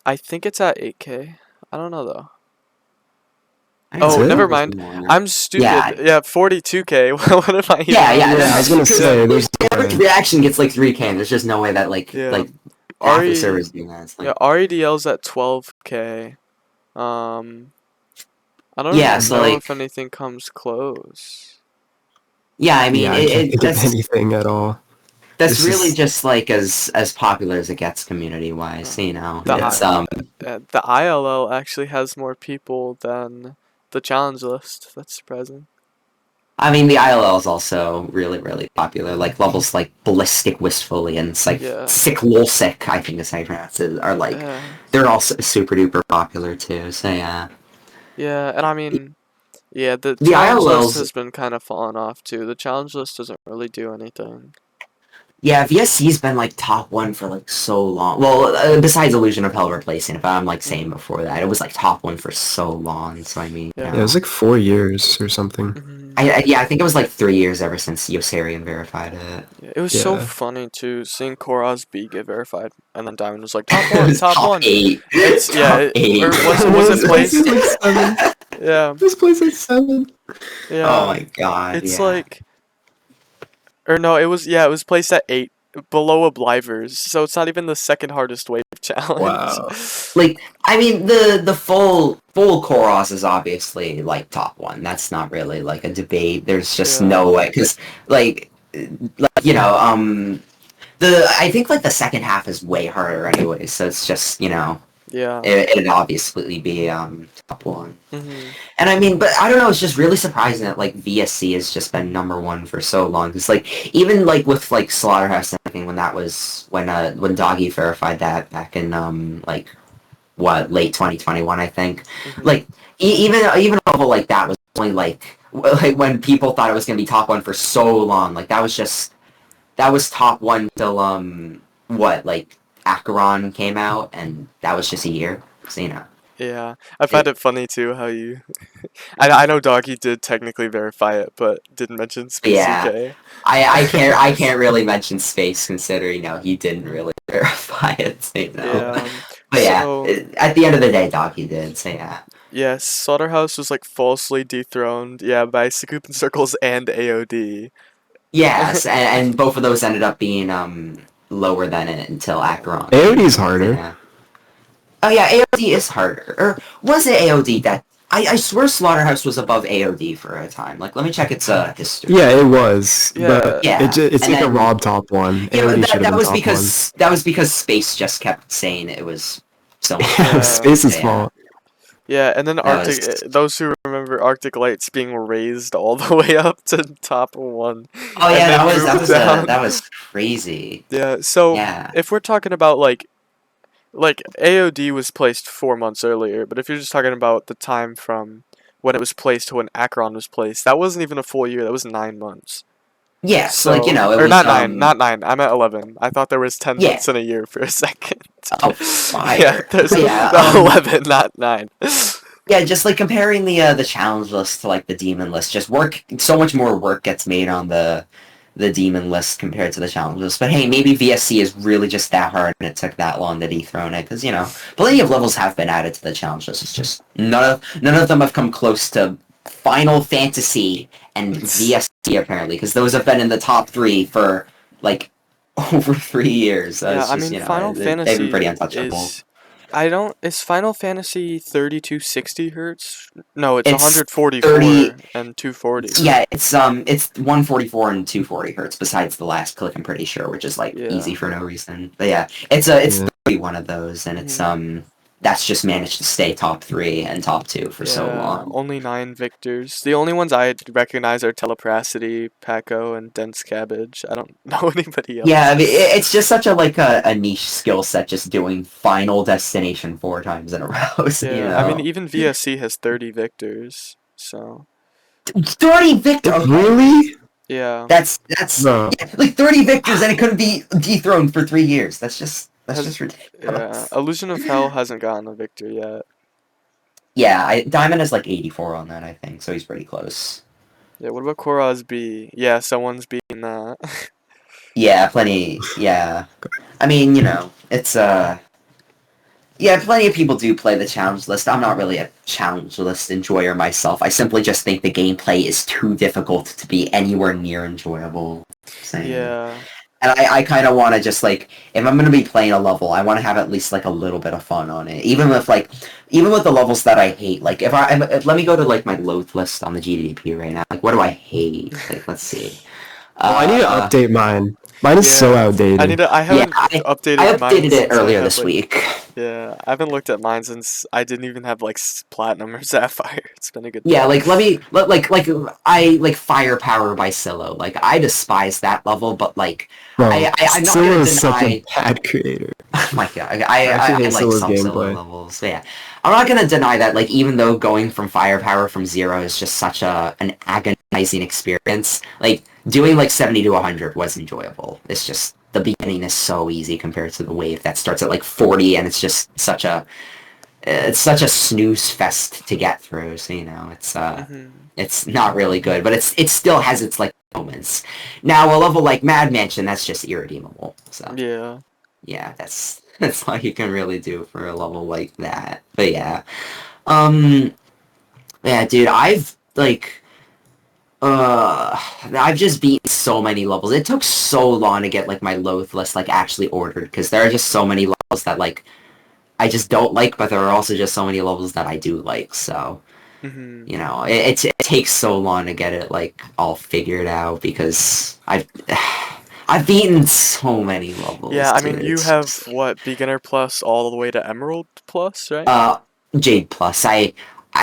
I think it's at 8K I don't know though. I don't Oh, know, it? never it was mind. more. I'm stupid. Yeah. Yeah, 42K. What am I even? Yeah, Yeah, I was gonna because say, there's the no average way. reaction gets like 3K, and there's just no way that Yeah. half the RE. servers do that. It's Yeah, like, REDL's at 12K. I yeah, don't so know like, if anything comes close. yeah, I mean, Yeah, I can't think of that's anything at all. that's This really is just like as popular as it gets community wise. You know, The Yeah. it's the ILL actually has more people than the challenge list. That's surprising. I mean, the ILL is also really popular. Like levels like Ballistic Wistfully and it's like Yeah. Sick Lolsick, I think is how you pronounce it, are like Yeah. they're all super duper popular too. So yeah, Yeah, and I mean, yeah, the the challenge list ILLs. has been kind of falling off too. The challenge list doesn't really do anything. Yeah, VSC's been like top one for like so long. Well, besides Illusion of Hell replacing it, but I'm like saying before that, it was like top one for so long. So I mean, you Yeah. Yeah, it was know. like 4 years or something. Mhm. Yeah, I think it was like 3 years ever since Yosarian verified it. Yeah, it was so Yeah. funny too, seeing Koraz B get verified, and then Diamond was like top It one, was top top one. 8. It's yeah, Top 8. or was it placed? like 7. Yeah, This place like 7. Oh yeah. my god, It's yeah. like, or no, it was placed at 8, below Oblivers, so it's not even the second hardest wave challenge. Wow. Like, I mean, the full Koros is obviously like top one. That's not really like a debate. There's just Yeah. no way because you know I think like the second half is way harder anyway. So it's just Yeah. it'd obviously be top one. Mhm. And I mean, but I don't know. It's just really surprising that like VSC has just been number one for so long. Because like even like with like Slaughterhouse and everything, when that was when Doggy verified that back in like what late 2021, I think. Mhm. Like even a level like that was only like when people thought it was gonna be top one for so long. Like that was top one till what like Acheron came out, and that was just a year. So Yeah, I find it funny too how you. I know Doggy did technically verify it, but didn't mention Yeah. SpaceUK. I can't really mention space considering he didn't really verify it. So, Yeah. But yeah, So at the end of the day, Doc, did. So yeah. yes, Slaughterhouse was like falsely dethroned. Yeah, by Scoop and Circles and AOD. Yes, and both of those ended up being lower than it until Acheron. AOD's harder. Yeah. Oh yeah, AOD is harder. Or was it AOD that? I swear Slaughterhouse was above AOD for a time. Like, let me check its history. Yeah, it was. Yeah. But Yeah, it's and like a then- Rob top one. Yeah, but AOD should have that been was top because that was because Space just kept saying it was so much. one. Yeah. Space is Yeah. small. Yeah, and then That Arctic. was- Those who remember Arctic Lights being raised all the way up to top one. Oh and yeah, then that moved was down. that was crazy. Yeah. So Yeah. if we're talking about like AOD was placed 4 months earlier, but if you're just talking about the time from when it was placed to when Acheron was placed, that wasn't even a full year. That was 9 months. Yeah, so like it or was not 9, not 9. I'm at 11. I thought there was 10 Yeah. months in a year for a second. Oh, Yeah, fire. there's Yeah, 11, not 9. yeah, just like comparing the challenge list to like the demon list, just so much more work gets made on the demon list compared to the challenge list. But hey, maybe VSC is really just that hard and it took that long to dethrone it because plenty of levels have been added to the challenge list. It's just none of them have come close to Final Fantasy and VSC apparently because those have been in the top 3 for like over 3 years. So Yeah, it's I just, mean, Final they've been Fantasy pretty untouchable. is Final Fantasy 3260 hertz? No, it's It's 144 30 and 240. Yeah, it's 144 and 240 hertz. Besides the last click, I'm pretty sure, which is like Yeah. easy for no reason. But yeah, it's Yeah. 31 of those, and it's that's just managed to stay top 3 and top 2 for so Yeah, long. only 9 victors. The only ones I recognize are Telepracity, Paco, and Dense Cabbage. I don't know anybody else. Yeah, I mean, it's just such a niche skill set, just doing Final Destination 4 times in a row. So, Yeah, I mean, even VSC has 30 victors, so 30 victors. Really? yeah. That's No. yeah, like 30 victors, and it couldn't be dethroned for 3 years. That's just Yeah, ridiculous. Illusion of Hell hasn't gotten a victor yet. Yeah, Diamond is like 84 on that, I think, so he's pretty close. Yeah, what about Koraz B? Yeah, someone's beating that. Yeah, plenty. Yeah, I mean, it's Yeah, plenty of people do play the challenge list. I'm not really a challenge list enjoyer myself. I simply just think the gameplay is too difficult to be anywhere near enjoyable. Saying. Yeah. And I kind of want to just, like, if I'm going to be playing a level, I want to have at least, like, a little bit of fun on it. Even with the levels that I hate. Like, let me go to, like, my loathe list on the GDDP right now. Like, what do I hate? Like, let's see. Oh, I need to update mine. Mine is so Yeah. outdated. I haven't I updated mine updated it since I earlier had, this like, week. yeah, I haven't looked at mine since I didn't even have, like, platinum or sapphire. It's been a good Yeah, time. like, I like Firepower by Scylla. Like, I despise that level, but, like, Bro, I'm not Scylla gonna is such a deny. bad creator. Oh my god, I actually I hate like Scylla's some solo gameplay. levels. But yeah, I'm not gonna deny that. Like, even though going from Firepower from 0 is just such an agonizing experience, like doing like 70 to 100 was enjoyable. It's just the beginning is so easy compared to the wave that starts at like 40, and it's such a snooze fest to get through. So it's not really good, but it still has its like moments. Now a level like Mad Mansion, that's just irredeemable. So. Yeah. Yeah, that's all you can really do for a level like that. But yeah. Um yeah, dude, I've just beaten so many levels. It took so long to get like my loath list like actually ordered because there are just so many levels that like I just don't like, but there are also just so many levels that I do like. So, Mhm. it takes so long to get it like all figured out because I've beaten so many levels, Yeah, I dude. mean, you It's have just, what, beginner plus all the way to emerald plus, right? Jade Plus. I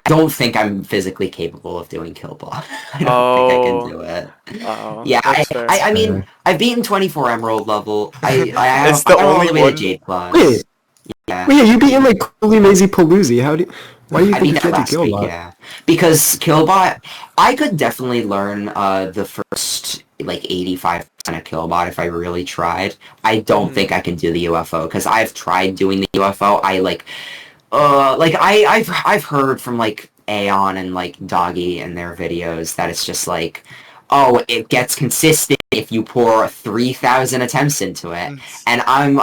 don't think I'm physically capable of doing Kill Ball. I don't think I can Oh, do it. oh, Yeah, that's fair. I mean, Fair. I've beaten 24 Emerald level. It's the I'm all only the way to one. Jade Plus. Wait, Yeah. wait, you beating like Cooley Mazy Paloozy? Why do you I think beat you that can't do last week, Killbot? yeah. Because Killbot, I could definitely learn the first like 85% of Killbot if I really tried. I don't think I Mhm. can do the UFO because I've tried doing the UFO. I've heard from like Aeon and like Doggy in their videos that it's just like, oh, it gets consistent if you pour 3,000 attempts into it. And I'm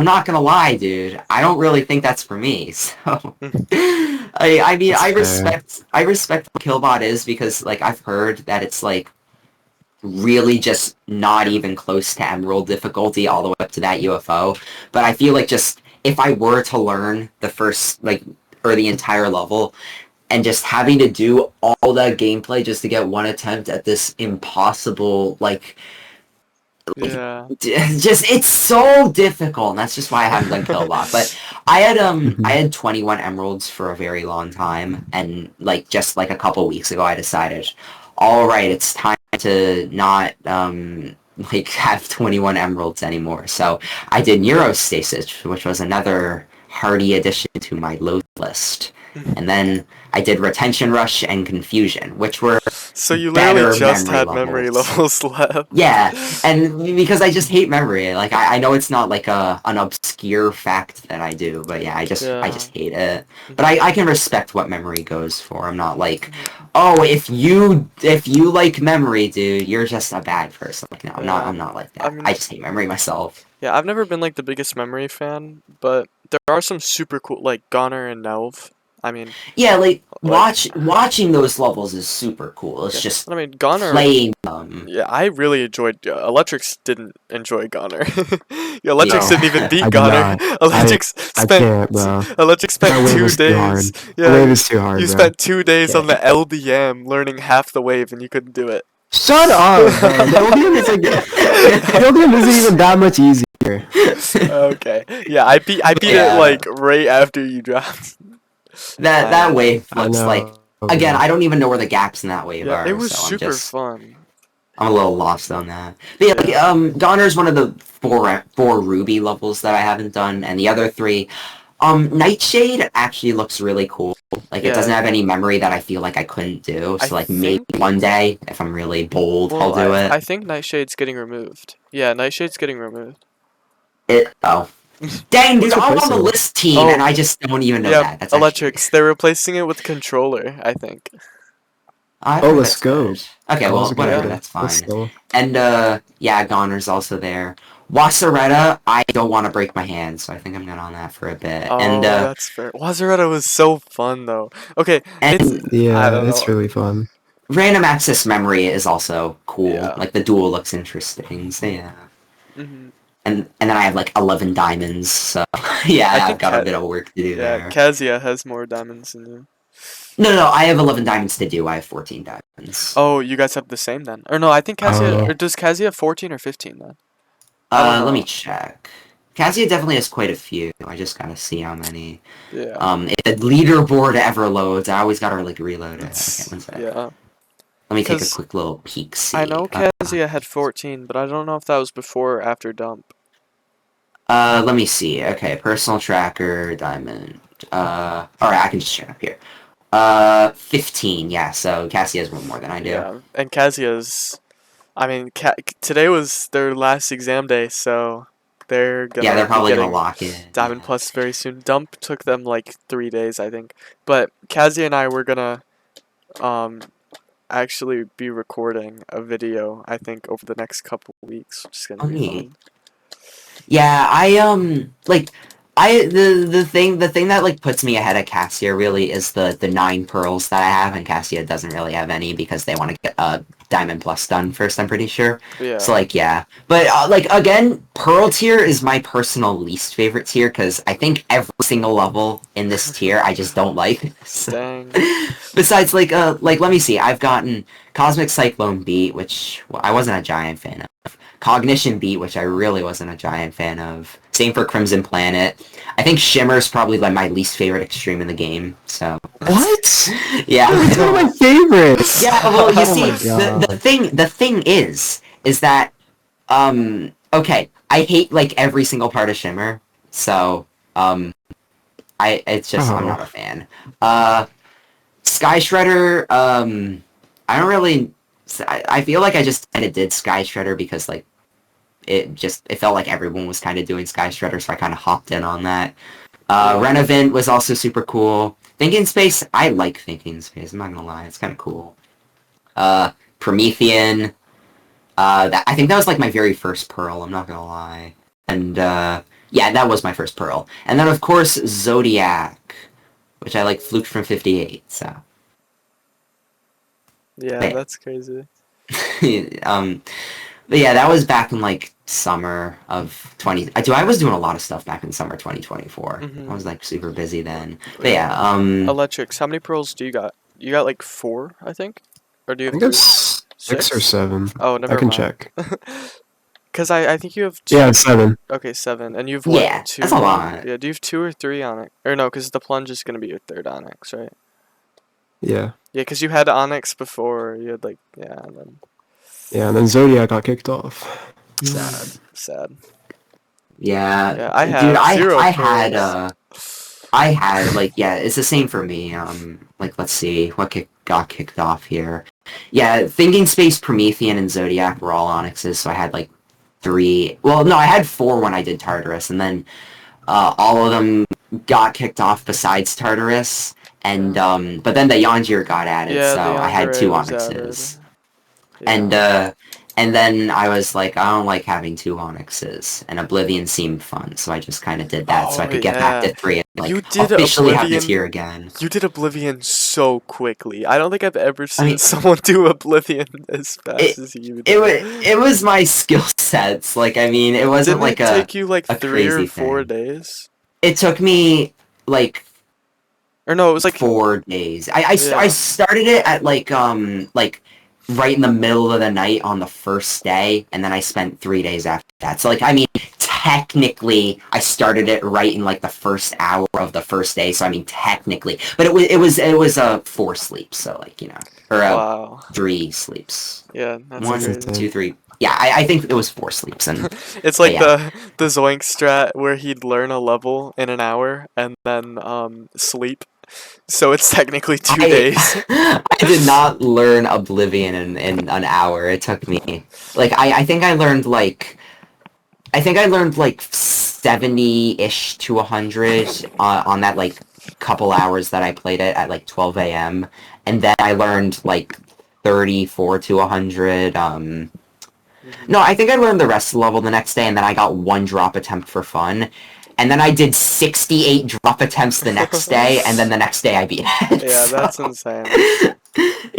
not gonna lie, dude. I don't really think that's for me. So I mean That's fair. I respect what Killbot is because like I've heard that it's like really just not even close to Emerald difficulty all the way up to that UFO. But I feel like just if I were to learn the first like or the entire level and just having to do all that gameplay just to get one attempt at this impossible Yeah. just it's so difficult and that's just why I haven't done Killbot. But I Hmm. had 21 emeralds for a very long time and like just like a couple weeks ago I decided all right, it's time to not like have 21 emeralds anymore. So I did Neurostasis, which was another hearty addition to my load list. And then I did Retention Rush and Confusion, which were So you literally better just memory had memory levels. levels left. Yeah, and because I just hate memory. Like I know it's not like an obscure fact that I do, but yeah, I Yeah. just hate it. But Mhm. I can respect what memory goes for. I'm not like, Mhm. oh, if you like memory, dude, you're just a bad person. Like no, Yeah. I'm not like I that. I mean, just hate memory myself. yeah, I've never been like the biggest memory fan, but there are some super cool like Goner and Nelv. I mean, Yeah, like like watching those levels is super cool. It's yeah. just I mean, Goner. playing them. Yeah, I really enjoyed. Electrics didn't enjoy Goner. Yeah, Electrics Yeah. didn't even beat I did Goner. not. I Electrics I spent. can't, bro. Electrics That spent wave two is too days. hard. The Yeah, wave is too hard, you bro. spent 2 days on Okay. the LDM learning half the wave, and you couldn't do it. Shut up, bro. The LDM is like the LDM isn't even that much easier. Okay. Yeah, I beat it Yeah. like right after you dropped. That I wave I looks like know, again, bro. I don't even know where the gaps in that wave Yeah, it are, was so super fun. I'm a little lost on that. But yeah, Yeah. Goner's one of the four Ruby levels that I haven't done, and the other three, Nightshade actually looks really cool. Like it doesn't Yeah. have any memory that I feel like I couldn't do. I So like maybe think. one day, if I'm really bold, I'll Well, do I it. think Nightshade's getting removed. Yeah, Nightshade's getting removed. Oh, dang, dude, What's I'm on the replacing it? list team, and Oh, I just don't even know yeah, that. That's actually. Electrics. They're replacing it with controller, I think. I've Oh, heard let's that's good. go. Okay, I'm well, also gonna Yeah. whatever, get it. that's Let's fine. go. And yeah, Goner's also there. Wasaretta, I don't want to break my hand, so I think I'm good on that for a bit. Oh, that's fair. Wazaretta was so fun though. Okay, it's And I Yeah, don't it's know. really fun. random access memory is also cool. Yeah. Like the duel looks interesting. So yeah. Hmm. And then I have like 11 diamonds. So yeah, I I've think got a bit of work to do yeah, there. Kazia has more diamonds than you. No, I have 11 diamonds to do. I have 14 diamonds. Oh, you guys have the same then. Or no, I think Kazia Oh, or does Kazia have 14 or 15 then? I don't Let me know. check. Kazuya definitely has quite a few. I just gotta see how many. Yeah. If the leaderboard ever loads, I always gotta like reload it. Okay, one sec. Yeah. Let me take a Cuz quick little peek. I See. know Kazia had 14, but I don't know if that was before or after dump. Let me see. Okay, personal tracker, diamond. Alright, I can just check up here. 15. Yeah, so Cassie has one more than I do. Yeah. And Kazia's I mean, today was their last exam day, so they're Yeah, gonna they're be probably gonna getting lock it. Diamond Yeah. Plus very soon. Dump took them like 3 days, I think. But Kazia and I were gonna um actually be recording a video, I think, over the next couple weeks, which is gonna Oh, be neat. fun. Yeah, the thing that like puts me ahead of Cassia really is the 9 pearls that I have, and Cassia doesn't really have any because they want to get Diamond Plus done first. I'm pretty sure. So Yeah. like yeah, but like again, Pearl tier is my personal least favorite tier because I think every single level in this tier I just don't like. So, Dang. besides like let me see, I've gotten Cosmic Cyclone Beat, which I wasn't a giant fan of. Cognition Beat, which I really wasn't a giant fan of. Same for Crimson Planet. I think Shimmer's probably like my least favorite extreme in the game. So what? yeah, It's one of my favorites. yeah. Well, you Oh see, my god. the thing is that okay, I hate like every single part of Shimmer. So it's just I'm Oh, not a fan. Sky Shredder, I don't really. I feel like I just kind of did Sky Shredder because like it felt like everyone was kind of doing Sky Shredder, so I kind of hopped in on that. Yeah. Renovant was also super cool. Thinking Space, I like Thinking Space. I'm not gonna lie, it's kind of cool. Promethean, I think that was like my very first Pearl. I'm not gonna lie, and yeah, that was my first Pearl. And then of course Zodiac, which I like fluked from 58. So Yeah, but, that's crazy. but yeah, that was back in like summer of 20. I was doing a lot of stuff back in summer 2024. I was Mhm. like super busy then. But Yeah. yeah, Electrics, how many pearls do you got? You got like 4, I think? Or do you I have think 3? it's 6 or 6? 7. Oh, I never can mind. check. Cause I think you have Yeah, 2. it's 7. Okay, 7. And you've what? yeah, that's a 2? lot. Yeah, do you have 2 or 3 Onyx? Or no, cause the plunge is gonna be your third Onyx, right? Yeah. Yeah, cause you had Onyx before. You had like yeah, and then Yeah, and then Zodiac got kicked off. sad. Yeah, Yeah, I dude, have 0 pearls. I had like yeah, it's the same for me. Like let's see got kicked off here. Yeah, Thinking Space, Promethean, and Zodiac were all Onyxes, so I had like 3. Well, no, I had 4 when I did Tartarus, and then all of them got kicked off besides Tartarus, and Yeah. but then the Yangire got added, Yeah, so the I had Yangire 2 was added. Onyxes. And Yeah. then I was like, I don't like having 2 Onyxes, and Oblivion seemed fun, so I just kind of did that so I Oh could get back yeah. to 3 and like You did officially have the Oblivion. tier again. You did Oblivion so quickly. I don't think I've ever I seen mean, someone do Oblivion as fast it as you it did. was it was my skill sets. Like I mean, it wasn't Didn't like it take you like a 3 or crazy 4 thing. days? It took me like Or no, it was like 4 days. I yeah. started it at like right in the middle of the night on the first day, and then I spent 3 days after that. So like I mean, technically I started it right in like the first hour of the first day. So I mean technically, but it was 4 sleeps. So like or Wow. 3 sleeps. Yeah, that's That's 1, crazy. 2, insane. 3. Yeah, I think it was 4 sleeps, and It's but like yeah. the Zoink strat where he'd learn a level in an hour and then sleep. So it's technically 2 I days. I did not learn Oblivion in an hour. It took me like I think I learned like 70-ish to 100 on that like couple hours that I played it at like 12 a.m. and then I learned like 34 to 100 No, I think I learned the rest of the level the next day, and then I got one drop attempt for fun. And then I did 68 drop attempts the next day, and then the next day I beat it. Yeah, so- that's insane.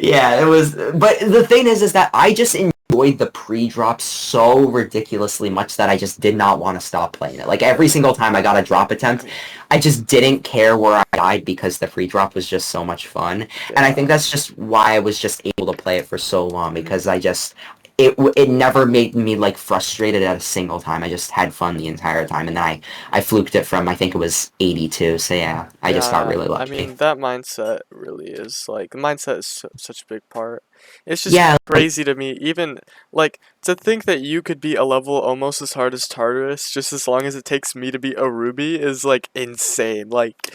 Yeah, it was. But the thing is that I just enjoyed the pre-drop so ridiculously much that I just did not want to stop playing it. Like every single time I got a drop attempt, I just didn't care where I died because the pre-drop was just so much fun. And I think that's just why I was just able to play it for so long because it never made me like frustrated at a single time. I just had fun the entire time, and then I fluked it from I think it was 82. So yeah, I just got really lucky. I mean, that mindset really is like mindset is such a big part. It's just Yeah, crazy to me, even like to think that you could beat a level almost as hard as Tartarus, just as long as it takes me to beat a Ruby, is like insane. Like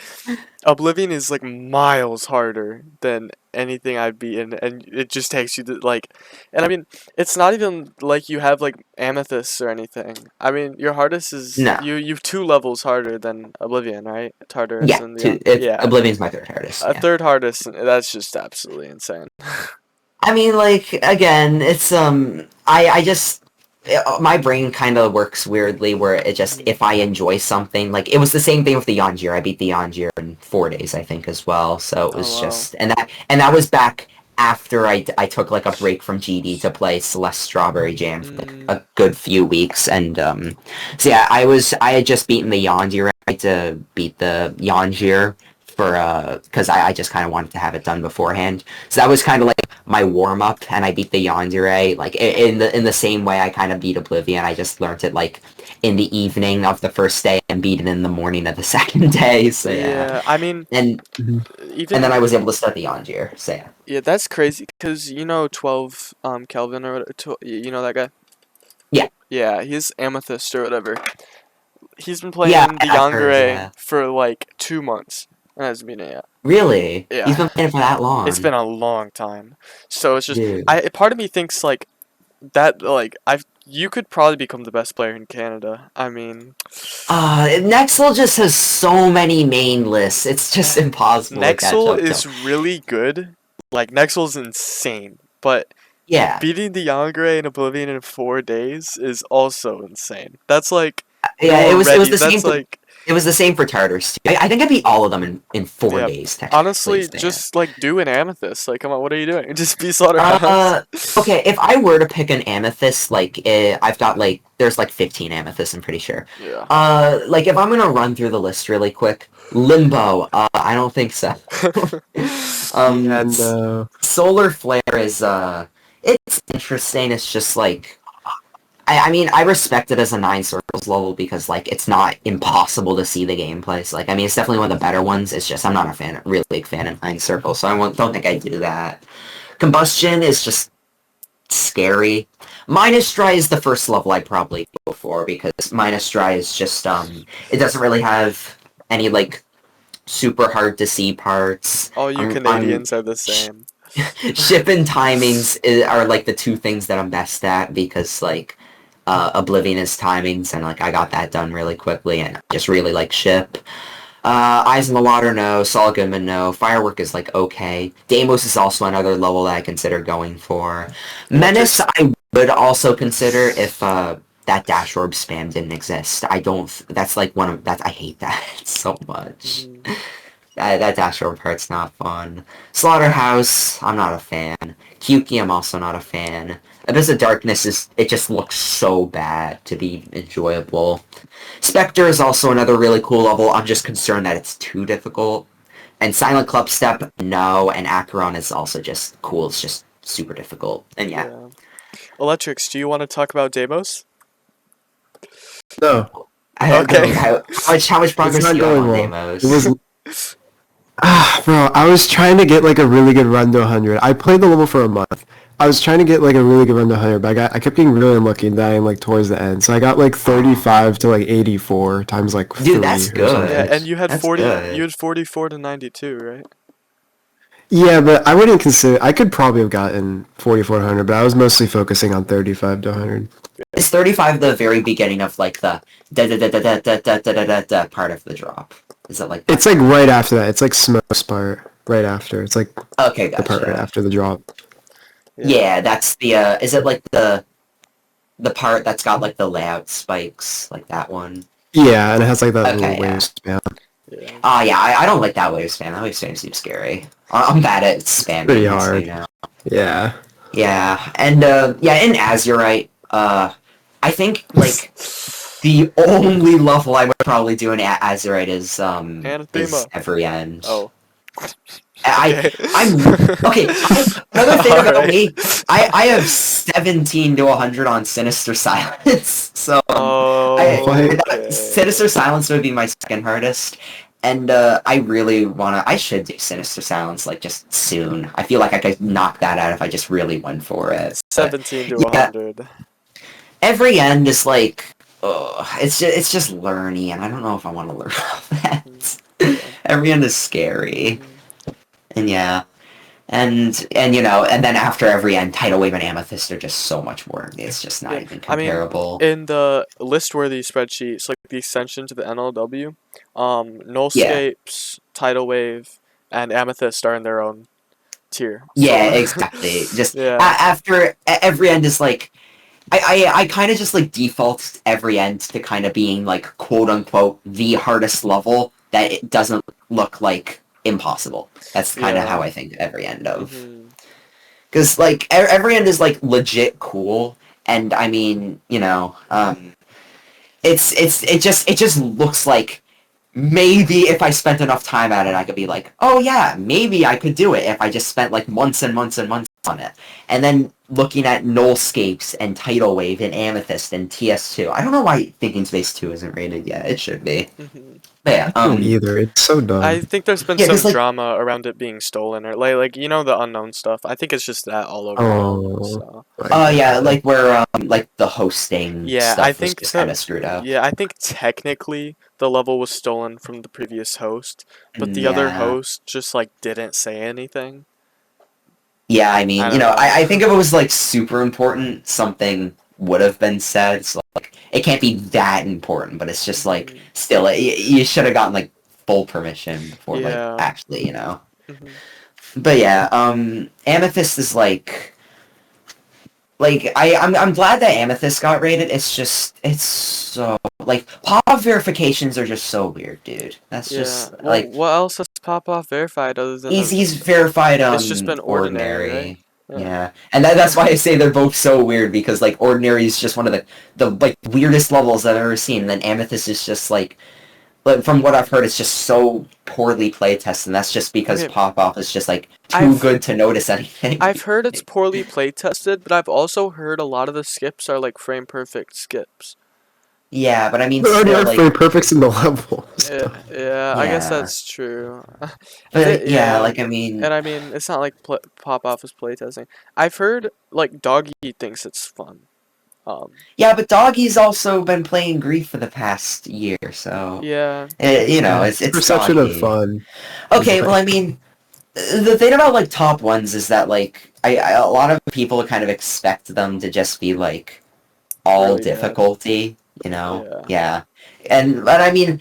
Oblivion is like miles harder than anything I've beaten, and it just takes you to like, and I mean, it's not even like you have like amethysts or anything. I mean, your hardest is No. you've 2 levels harder than Oblivion, right? Tartarus yeah. and Yeah. Oblivion's my third hardest. a Yeah. third hardest. That's just absolutely insane. I mean, like again, it's I just my brain kind of works weirdly where it just if I enjoy something, like it was the same thing with the Yangire. I beat the Yangire in 4 days, I think, as well. So it was wow. just and that was back after I took like a break from GD to play Celeste Strawberry Jam for like a good few weeks, and so yeah, I had just beaten the Yangire. I had to beat the Yangire for because I just kind of wanted to have it done beforehand. So that was kind of like my warm up, and I beat the Yandere like in the same way I kind of beat Oblivion. I just learned it like in the evening of the first day and beat it in the morning of the second day. So yeah, I mean, and even and then I was able to start the Yangire. So yeah. yeah, that's crazy because you know 12 Kelvin or you know that guy. Yeah. Yeah, he's amethyst or whatever. He's been playing Yeah, the I've heard, Yangire yeah. for like 2 months and hasn't beaten it yet. Really? Yeah. He's been playing for that long. It's been a long time, so it's just Dude. part of me thinks like that like you could probably become the best player in Canada. I mean, Nexel just has so many main lists. It's just impossible. to catch Nexel up to is him. really good. Like Nexel's insane, but Yeah. beating the Yangire and Oblivion in 4 days is also insane. That's like Yeah, it was the that's same. like It was the same for Tartarus too. I think I beat all of them in 4 days. Technically, honestly, so yeah. just like do an amethyst. Like, come on, what are you doing? Just be Slaughterhouse. Okay, if I were to pick an amethyst, like I've got like there's like 15 amethysts. I'm pretty sure. Yeah. Like if I'm gonna run through the list really quick, Limbo. I don't think so. And Solar Flare is it's interesting. It's just like. I mean, I respect it as a 9 circles level because, like, it's not impossible to see the gameplay. So, like, I mean, it's definitely one of the better ones. It's just I'm not a really big fan of 9 circles, so don't think I'd do that. Combustion is just scary. Minus Dry is the first level I'd probably go for because Minus Dry is just, it doesn't really have any, like, super hard to see parts. All you Canadians are the same. Ship and timings are, like, the 2 things that I'm best at because, like, Oblivion is timings, and like I got that done really quickly, and I just really like Ship. Eyes in the Water, no. Saul Goodman, no. Firework is like okay. Deimos is also another level that I consider going for. Menace, I would also consider if that dash orb spam didn't exist. I don't. That's like one of that. I hate that so much. That dash orb part's not fun. Slaughterhouse, I'm not a fan. Kyuki, I'm also not a fan. Abyss of Darkness it just looks so bad to be enjoyable. Spectre is also another really cool level. I'm just concerned that it's too difficult. And Silent Club Step, no. And Acheron is also just cool. It's just super difficult. And yeah. Electrics, do you want to talk about Deimos? no, Okay. How much progress it's do not you have going on well. Deimos? It was. Bro, I was trying to get like a really good run to 100. I played the level for a month. I was trying to get like a really good run to 100, but I kept getting really unlucky and dying like towards the end. So I got like 35 to like 84 times like 3 that's or good. something. Yeah, and you had That's 40. good. You had 44 to 92, right? Yeah, but I wouldn't consider. I could probably have gotten 4400, but I was mostly focusing on 35 to 100. Is 35 the very beginning of like the da part of the drop? Is it like that? It's like right after that. It's like Smoke's part right after. It's like Okay, the part right gotcha. after the drop. Yeah, that's the is it like the the part that's got like the layout spikes, like that one. Yeah, and it has like that Okay, little yeah. wave span. Yeah. Yeah, I don't like that wave spam. That wave spam seems scary. I'm bad at spamming. Pretty just so hard. you know. Yeah. Yeah, and yeah, in Azurite, I think like the only level I would probably do in Azurite is Anathema. every end. Oh. I'm okay. Another thing about me, I have 17 to 100 on Sinister Silence, so Sinister Silence would be my second hardest, and I really wanna. I should do Sinister Silence like just soon. I feel like I could knock that out if I just really went for it. 17 to yeah. 100. Every end is like, it's just learny, and I don't know if I want to learn all that. Every end is scary. And yeah, and you know, and then after every end, Tidal Wave and Amethyst are just so much more. It's just not even comparable. I mean, in the list-worthy spreadsheets, like the extension to the NLW, Nullscapes, Tidal Wave, and Amethyst are in their own tier. Yeah, exactly. Just Yeah. After every end is like, I kind of just like default every end to kind of being like quote unquote the hardest level that it doesn't look like impossible. That's kind of how I think every end of. Because like every end is like legit cool, and I mean, you know, it just looks like maybe if I spent enough time at it, I could be like, oh yeah, maybe I could do it if I just spent like months and months and months on it. And then looking at Nullscapes and Tidal Wave and Amethyst and TS2. I don't know why Thinking Space 2 isn't rated yet. It should be. But yeah, I don't either. It's so dumb. I think there's been Yeah, some like, drama around it being stolen, or like you know the unknown stuff. I think it's just that all over. So. Yeah, like where like the hosting Yeah, stuff I was think just kind of screwed up. Yeah, I think technically the level was stolen from the previous host, but the other host just like didn't say anything. Yeah, I mean, I you know, don't know. I think if it was like super important, something would have been said. So like, it can't be that important, but it's just like still, you should have gotten like full permission before like actually, you know. But yeah, Amethyst is like I'm glad that Amethyst got rated. It's just it's so like pop-off verifications are just so weird, dude. That's just well, like what else has pop-off verified other than he's verified it's just been ordinary, right? Yeah, and that's why I say they're both so weird, because like Ordinary is just one of the like weirdest levels I've ever seen, and then Amethyst is just like, but from what I've heard, it's just so poorly playtested, and that's just because Pop-Off is just like too good to notice anything. I've heard it's poorly playtested, but I've also heard a lot of the skips are like frame perfect skips. Yeah, but I mean, there already still, are like, frame perfects in the level. So. Yeah, I guess that's true. But like I mean, and I mean, it's not like Pop-Off is playtesting. I've heard like Doggy thinks it's fun. Yeah, but Doggy's also been playing Grief for the past year, so yeah, you know, it's perception Doggy. of fun. Okay, well, I mean, the thing about like top ones is that like a lot of people kind of expect them to just be like all really difficulty, you know? Yeah. But I mean,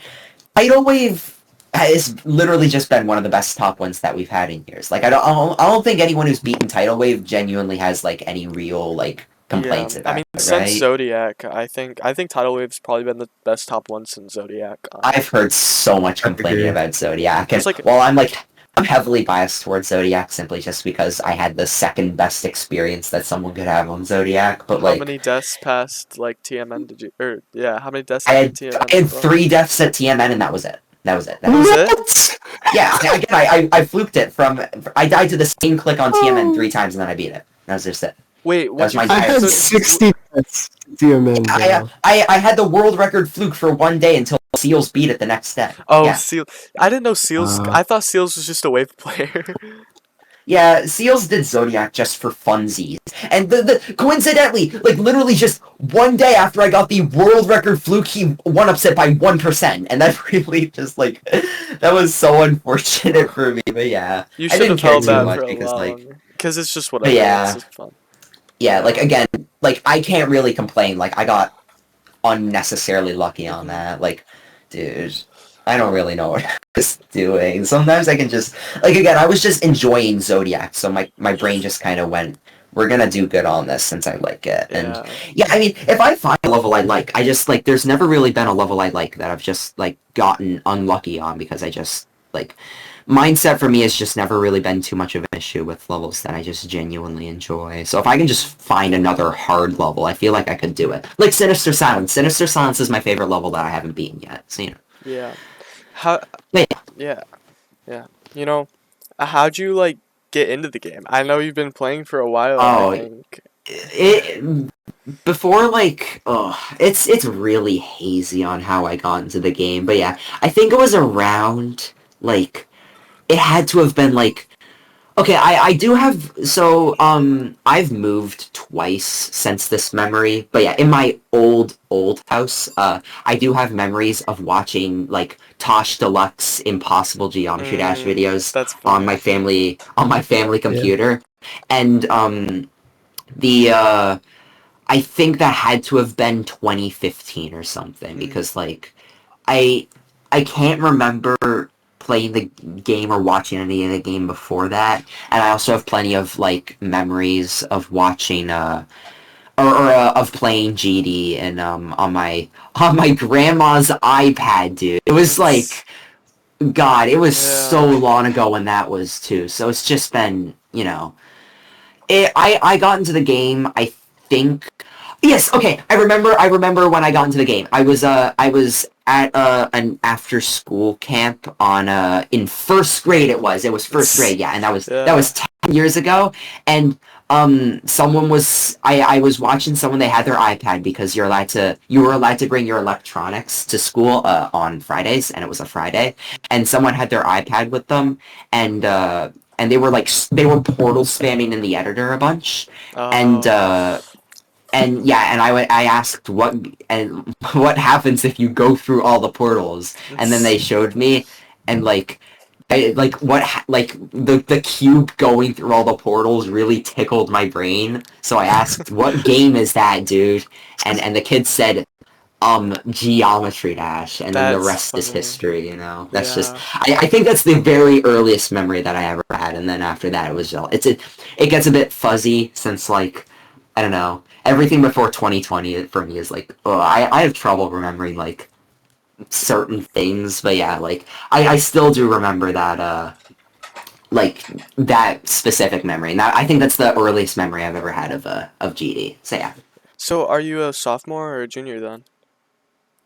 Tidal Wave has literally just been one of the best top ones that we've had in years. Like I don't think anyone who's beaten Tidal Wave genuinely has like any real like complaints about it. I mean, right? since Zodiac, I think Tidal Wave's probably been the best top one since Zodiac. I've heard so much complaining about Zodiac, and like, I'm heavily biased towards Zodiac simply just because I had the second best experience that someone could have on Zodiac. But how many deaths past like TMN did you? Or yeah, how many deaths? I had 3 deaths at TMN, and that was it. That was it. Yeah, again, I fluked it from. I died to the same click on TMN 3 times, and then I beat it. That was just it. Wait, what? I had 60 deaths TMN. I had the world record fluke for one day until Seals beat it the next day. Oh, yeah. Seals! I didn't know Seals. I thought Seals was just a wave player. Yeah, Seals did Zodiac just for funsies. And the coincidentally, like literally just one day after I got the world record fluke, he one-ups it by 1%. And that really just like, that was so unfortunate for me, but yeah. You should have held that for a lot longer. Because it's just whatever, it's just fun. Yeah, like again, like I can't really complain. Like I got unnecessarily lucky on that. Like, dude, I don't really know what I was doing. Sometimes I can just, like again, I was just enjoying Zodiac, so my brain just kind of went we're gonna do good on this since I like it. And Yeah. yeah, I mean, if I find a level I like, I just like there's never really been a level I like that I've just like gotten unlucky on because I just like mindset for me has just never really been too much of an issue with levels that I just genuinely enjoy. So if I can just find another hard level, I feel like I could do it. Like Sinister Silence. Sinister Silence is my favorite level that I haven't beaten yet. So you know. Yeah. How? But yeah. Yeah. Yeah. You know, how'd you like get into the game? I know you've been playing for a while, I Oh, think. it before like it's really hazy on how I got into the game. But yeah, I think it was around like it had to have been like okay, I do have so I've moved twice since this memory, but yeah, in my old house, I do have memories of watching like Tosh Deluxe Impossible Geometry Dash videos That's on funny. my family Yeah. computer, and the I think that had to have been 2015 or something because like I I can't remember playing the game or watching any of the game before that, and I also have plenty of like memories of watching or of playing GD and on my grandma's iPad, dude. It was That's like God, it was so yeah. long ago when that was too. So it's just been I got into the game. I think yes. Okay, I remember when I got into the game. I was at an after school camp on in first grade. It was first It's grade. Yeah, and that yeah. was 10 years ago. And someone was I was watching someone. They had their iPad because you were allowed to bring your electronics to school on Fridays, and it was a Friday. And someone had their iPad with them, and and they were like they were portal spamming in the editor a bunch, and Oh. uh, and yeah, and I asked what happens if you go through all the portals, and then It's they showed me, and like. Like the cube going through all the portals really tickled my brain. So I asked, "What game is that, dude?" And the kid said, Geometry Dash, and then the that's rest is funny. history, you know? That's just, Yeah. I think that's the very earliest memory that I ever had, and then after that it was all, it gets a bit fuzzy since, like, I don't know, everything before 2020 for me is like, oh, I have trouble remembering, like, certain things, but yeah, like, I still do remember that, like, that specific memory, and I think that's the earliest memory I've ever had of GD, so yeah. So are you a sophomore or a junior then?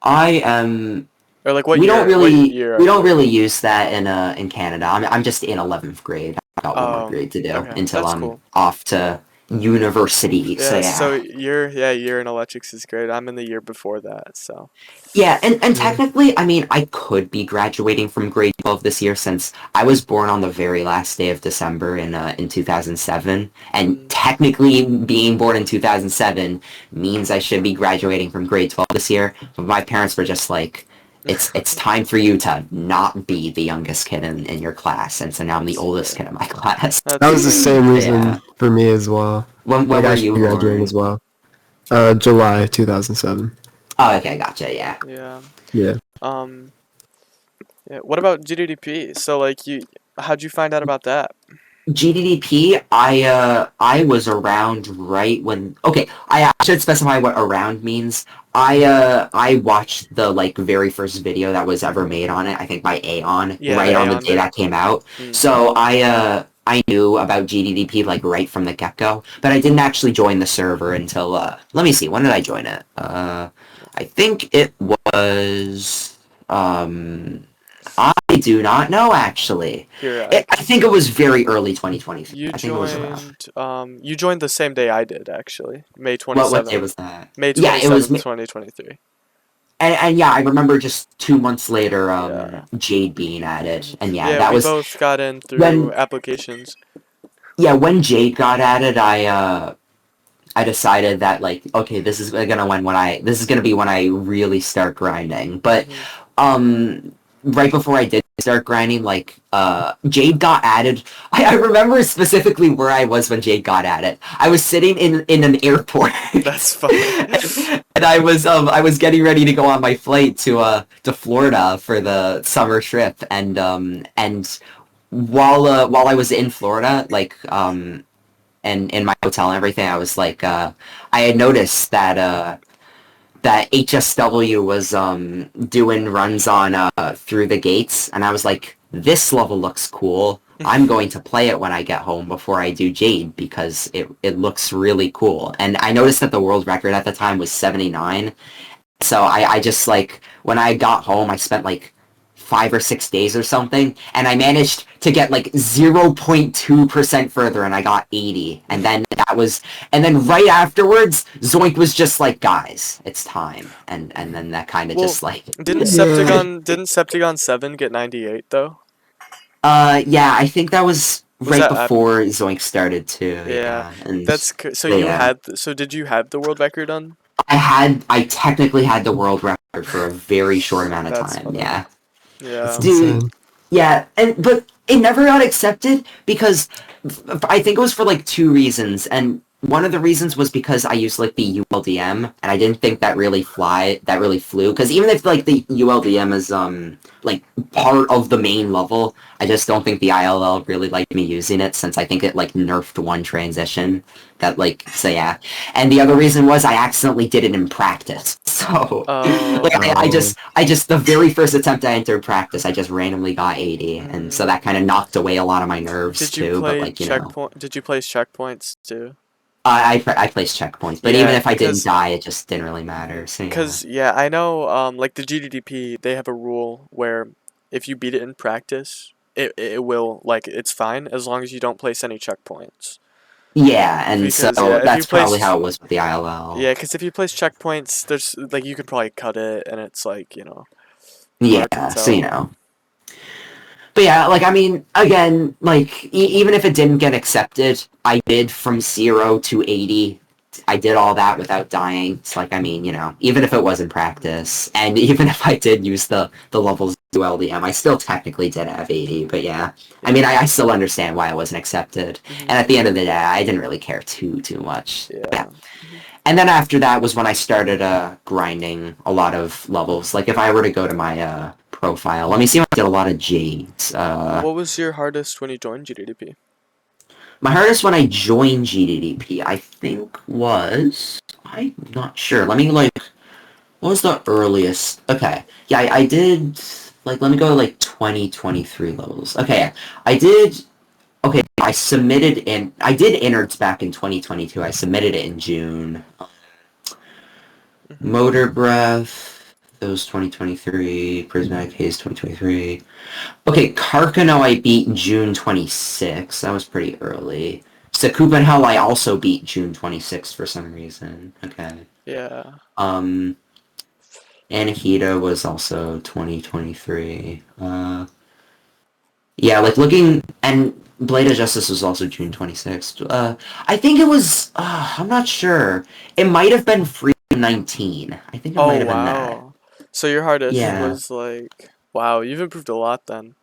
I am Or like what year? What year are we don't you? really use that in Canada. I'm just in 11th grade. I've got one more Oh, grade to do okay. until That's I'm cool. off to university. So Yeah, so yeah. year in electrics is great. I'm in the year before that, so Yeah, and Yeah. technically, I mean, I could be graduating from grade 12 this year since I was born on the very last day of December in 2007, and mm, technically being born in 2007 means I should be graduating from grade 12 this year, but my parents were just like, it's time for you to not be the youngest kid in your class, and so now I'm the that's oldest fair. kid in my class. That That's was the fair. same Yeah. reason for me as well. When Like were I should you be graduating as born? well. July 2007. Oh, okay, gotcha, yeah. Yeah. Yeah. Um yeah, what about GDDP? So like how'd you find out about that? GDDP, I was around right when okay, I should specify what around means. I watched the like very first video that was ever made on it, I think by Aeon, Yeah, the right on the Aeon day vid. that came out. Mm. So I knew about GDDP like right from the get-go, but I didn't actually join the server until let me see, when did I join it? I think it was I do not know actually. Here, I think it was very early 2023. I think it was around. you joined the same day I did actually. May What day 27th. was that? May Yeah, it was 27th, 2023. and yeah, I remember just 2 months later, Yeah. Jade being added, and yeah, Yeah, that we was both got in through when applications. when Jade got added. I decided that like okay, this is gonna be when I really start grinding. But Hmm. right before I did start grinding, like Jade got added. I remember specifically where I was when Jade got added. I was sitting in an airport. That's funny. And I was getting ready to go on my flight to Florida for the summer trip, and while I was in Florida, like and in my hotel and everything, I was like, I had noticed that HSW was doing runs on through the gates, and I was like, this level looks cool. I'm going to play it when I get home before I do Jade because it looks really cool. And I noticed that the world record at the time was 79. So I just like when I got home, I spent like 5 or 6 days or something, and I managed to get like 0.2% further, and I got 80. And then and then right afterwards, Zoink was just like, guys, it's time. And then that kind of Well, just like, didn't Septagon 7 get 98 though? yeah, I think that was Was right that after? before Zoink started too. Yeah, Yeah, and so but you yeah. had so did you have the world record on? I technically had the world record for a very short amount of That's time. funny. Yeah. That's Yeah. Dude, insane. yeah, but it never got accepted because I think it was for like two reasons, and one of the reasons was because I used like the ULDM, and I didn't think that really flew. Because even if like the ULDM is like part of the main level, I just don't think the ILL really liked me using it since I think it like nerfed one transition. That like so yeah, and the other reason was I accidentally did it in practice. So like Oh. I just the very first attempt I entered practice, I just randomly got 80, and so Mm. that kind of knocked away a lot of my nerves Did you too. But play like you know, checkpoint? Did you place checkpoints too? I placed checkpoints, but even Yeah, if I didn't die, it just didn't really matter. So yeah, yeah, I know. Like the GDDP, they have a rule where if you beat it in practice, it will like it's fine as long as you don't place any checkpoints. yeah, and so Because yeah, if you that's probably place how it was with the ILL. yeah, because if you place checkpoints, there's like you could probably cut it, and it's like hard to Yeah, so you tell. know. But yeah, like I mean, again, like even if it didn't get accepted, I did from 0 to 80. I did all that without dying. It's like I mean, you know, even if it was in practice, and even if I did use the levels to LDM, I still technically did have 80. But yeah, I mean, Yeah. I still understand why it wasn't accepted. And Hmm. at the end of the day, I didn't really care too much. But yeah. Yeah. Hmm. And then after that was when I started grinding a lot of levels. Like if I were to go to my profile, let me see if I did a lot of Jades. What was your hardest when you joined GDDP? My hardest when I joined GDDP, I think was I'm not sure. Let me like what was the earliest? Okay, yeah, I did like let me go to like 2023 levels. Okay, yeah, I did. Okay, I did innards back in 2022. I submitted it in June. Hmm. Motor Breath, that was 2023. Prismatic Haze 2023. Okay, Karkano I beat June 26th. That was pretty early. Hell I also beat June 26th for some reason. Okay. Yeah. Um, Anahita was also 2023. Yeah, like looking, and Blade of Justice was also June 26th. I think it was, I'm not sure. It might have been Freedom 19. I think it Oh might have been that. wow. So your hardest Yeah. was like wow, you've improved a lot then.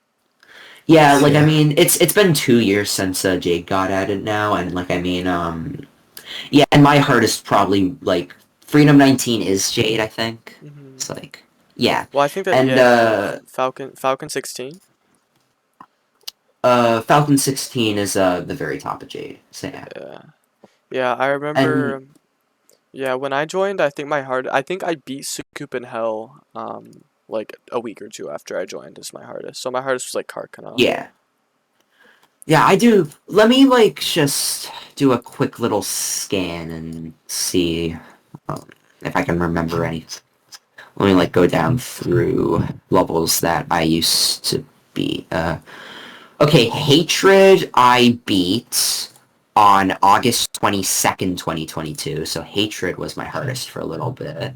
Yeah, like I Yeah. mean, it's been 2 years since Jade got added now, and like I mean, yeah, and my hardest probably like Freedom 19 is Jade, I think. Hmm. It's like yeah, Well, I think that and yeah, Falcon 16. Falcon 16 is the very top of Jade. So yeah, Yeah. Yeah, I and remember. Yeah, when I joined, I think I beat Sukup in Hell, like a week or two after I joined is my hardest. So my hardest was like Karkano. yeah, yeah, I do. Let me like just do a quick little scan and see um, if I can remember any. Let me like go down through levels that I used to be. Okay, Hatred I beat on August 22nd, 2022. So Hatred was my hardest for a little bit.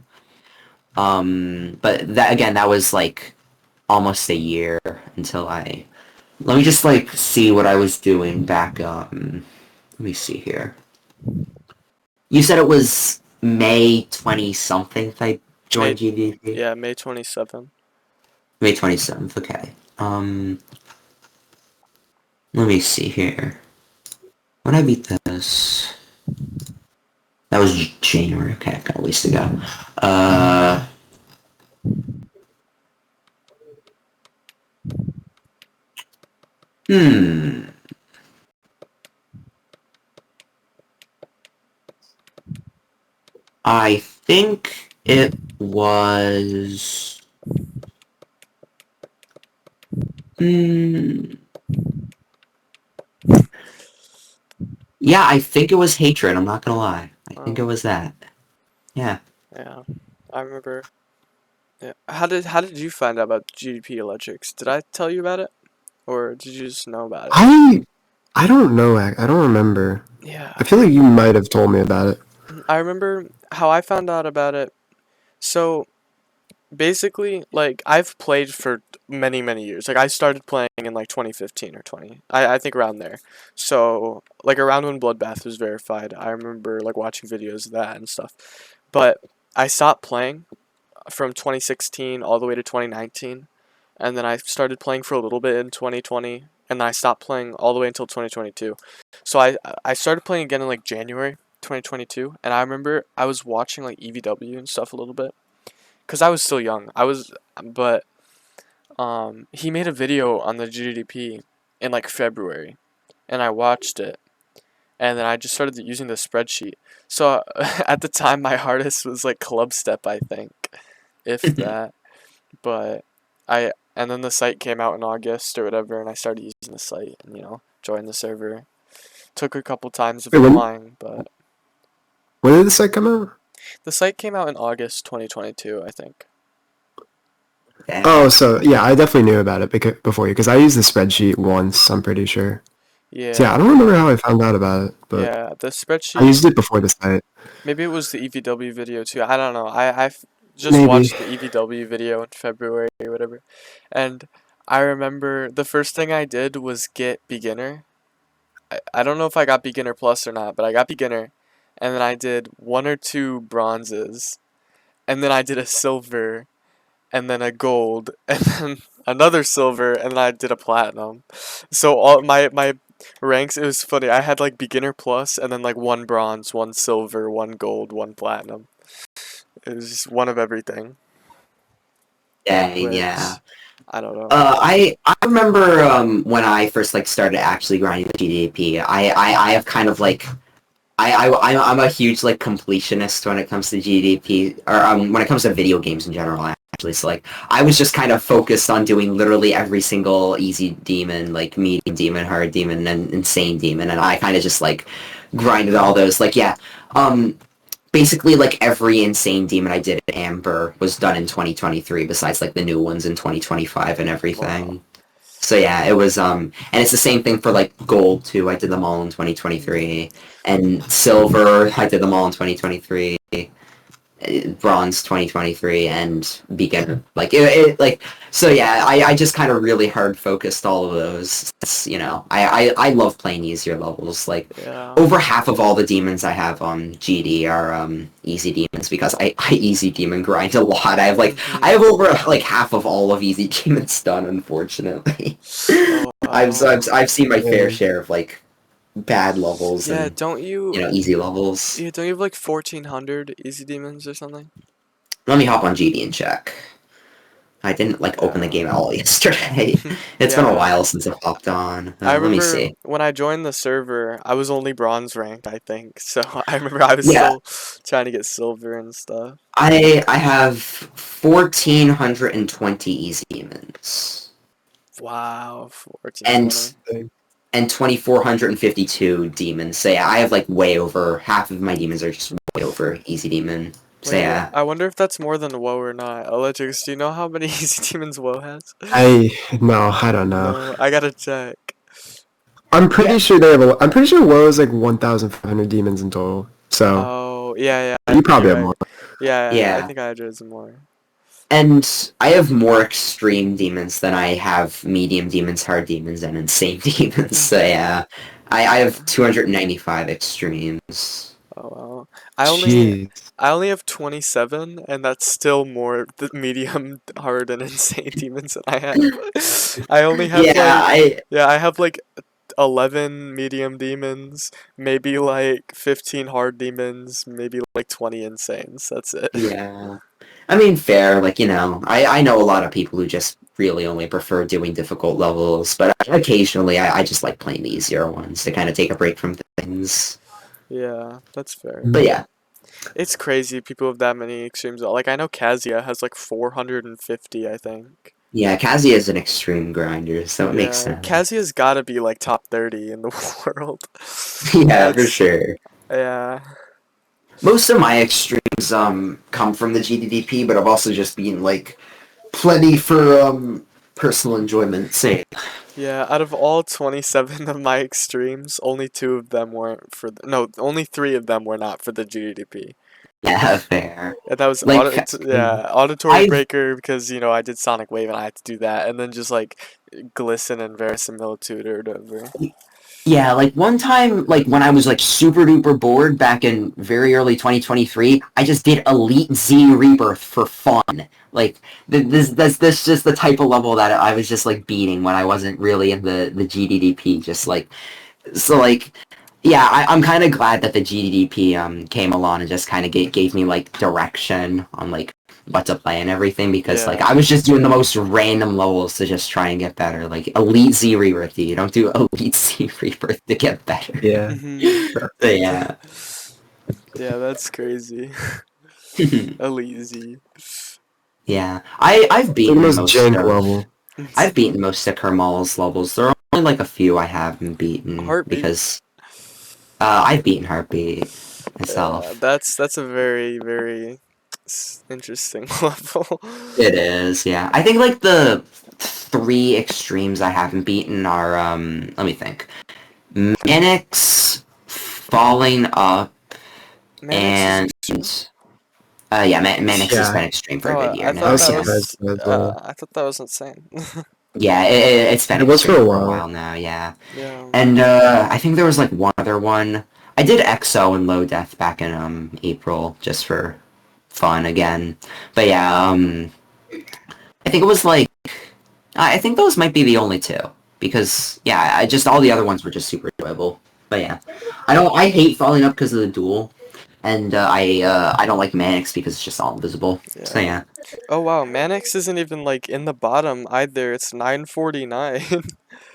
But that again, that was like almost a year until I. Let me just like see what I was doing back. Let me see here. You said it was May 20 something. I May joined GDP. yeah, May 27th. May 27th. Okay. Let me see here. When I beat this. That was January. Okay, I've got a ways to go. Uh, hmm. I think it was... Yeah, I think it was Hatred, I'm not gonna lie. I think it was that. Yeah. Yeah, I remember. Yeah. How did you find out about GDP electrics? Did I tell you about it, or did you just know about it? I don't know. I don't remember. Yeah, I feel like you might have told me about it. I remember how I found out about it. So basically, like I've played for many years. Like I started playing in like 2015 or 20. I think around there. So like around when Bloodbath was verified, I remember like watching videos of that and stuff. But I stopped playing from 2016 all the way to 2019, and then I started playing for a little bit in 2020, and then I stopped playing all the way until 2022. So I started playing again in like January 2022, and I remember I was watching like EVW and stuff a little bit because I was still young. But he made a video on the GDDP in like February, and I watched it, and then I just started using the spreadsheet. So at the time, my hardest was like Club Step, I think, if that. But and then the site came out in August or whatever, and I started using the site and joined the server. Took a couple times of Wait, applying, but when did the site come out? the site came out in August 2022, I think. Oh, so yeah, I definitely knew about it before you because I used the spreadsheet once. I'm pretty sure. So yeah, I Yeah, don't remember how I found out about it, but yeah, the I spreadsheet. used it before the site. Maybe it was the EVW video too. I don't know. I've just Maybe. watched the EVW video in February or whatever, and I remember the first thing I did was get beginner. I don't know if I got beginner plus or not, but I got beginner, and then I did one or two bronzes, and then I did a silver, and then a gold, and then another silver, and then I did a platinum. So all my ranks, it was funny. I had like beginner plus, and then like one bronze, one silver, one gold, one platinum. It was just one of everything, Dang, which yeah. I don't know. I remember when I first like started actually grinding the GDP. I have kind of like I'm a huge like completionist when it comes to GDP or when it comes to video games in general actually. So like I was just kind of focused on doing literally every single easy demon, like medium demon, hard demon, and insane demon, and I kind of just like grinded all those. Like yeah, basically like every insane demon I did at Amber was done in 2023 besides like the new ones in 2025 and Wow. everything. So yeah, it was and it's the same thing for like gold too. I did them all in Mm. 2023 and silver I did them all in 2023. Bronze 2023 and beginner like like so yeah I just kind of really hard focused all of those. I love playing easier levels like Yeah. over half of all the demons I have on GD are easy demons because I easy demon grind a lot. I Mhm. have over like half of all of easy demons done, unfortunately. Oh wow. I've seen my fair Yeah. share of like bad levels Yeah. and Don't you? easy levels. Yeah. Don't you have like 1400 easy demons or something? Let me hop on GD and check. I didn't like open the Yeah. game at all yesterday. It's been a Yeah. while since I've hopped on. I Let me remember see. when I joined the server, I was only bronze ranked, I think. So I remember I was Yeah, still trying to get silver and stuff. I have 1,420 easy demons Wow, and 1420. and 2,452 demons. So yeah, I have like way over half of my demons are just way over easy demon. So Wait, yeah, I wonder if that's more than WoW or not. Electrics, do you know how many easy demons WoW has? I no, I don't know. No, I gotta check. I'm yeah, pretty sure they have. I'm pretty sure WoW is like 1,500 demons in total. So Oh, yeah, I you think probably you're have right. more. Yeah, I yeah. think Hydra is more. And I have more extreme demons than I have medium demons, hard demons, and insane demons. So yeah, I have Yeah. 295 extremes. Oh well. I only Jeez. I only have 27, and that's still more the medium, hard, and insane demons that I have. I only have Yeah, like, I yeah, I have like 11 medium demons, maybe like 15 hard demons, maybe like 20 insanes. That's it. yeah. I mean, fair. Like I know a lot of people who just really only prefer doing difficult levels, but occasionally I just like playing the easier ones to kind of take a break from things. Yeah, that's fair. But yeah. It's crazy people have that many extremes. Like I know Kazia has like 450, I think. Yeah, Kazuya is an extreme grinder, so it makes Yeah, sense. Kazia's got to be like top 30 in the world. Yeah, for That's sure. yeah. Most of my extremes come from the GDDP, but I've also just been like plenty for personal enjoyment sake. Yeah, out of all 27 of my extremes, only two of them weren't for no, only three of them were not for the GDP. Yeah, fair. And that was Like auditory I've breaker because I did Sonic Wave and I had to do that, and then just like glisten and verisimilitude or whatever. Yeah, like one time, like when I was like super duper bored back in very early 2023, I just did Elite Z Rebirth for fun. Like this just the type of level that I was just like beating when I wasn't really in the GDDP. Just like so like yeah, I'm kind of glad that the GDDP came along and just kind of gave me like direction on like what to play and everything because like Yeah. I was just doing the most random levels to just try and get better. Like Elite Z Rebirth, you don't do Elite Z Rebirth to get better. Yeah. Mhm. But yeah. Yeah, that's crazy. Elite Z. Yeah. I've The beaten most most jank of level. I've beaten most of Kermal's levels. There are only like a few I haven't beaten Heartbeat. because I've beaten Heartbeat Yeah, myself. that's a very very interesting level. It is, yeah. I think like the three extremes I haven't beaten are let me think. Manix, Falling Up, Manix is and extreme. yeah, Manix has Yeah, been extreme for a Oh, good I year I thought now. was that Yeah, surprised was by that as well. I thought that was insane. yeah, it's been It was for extreme a for a while. while now. Yeah, Yeah. and I think there was like one other one. I did EXO and Low Death back in April just for fun again. But yeah, I think it was like I think those might be the only two because yeah, I just all the other ones were just super enjoyable. But yeah, I hate Falling Up because of the duel, and I don't like Manix because it's just all invisible. So Yeah. yeah, Oh wow, Manix isn't even like in the bottom either. It's 949.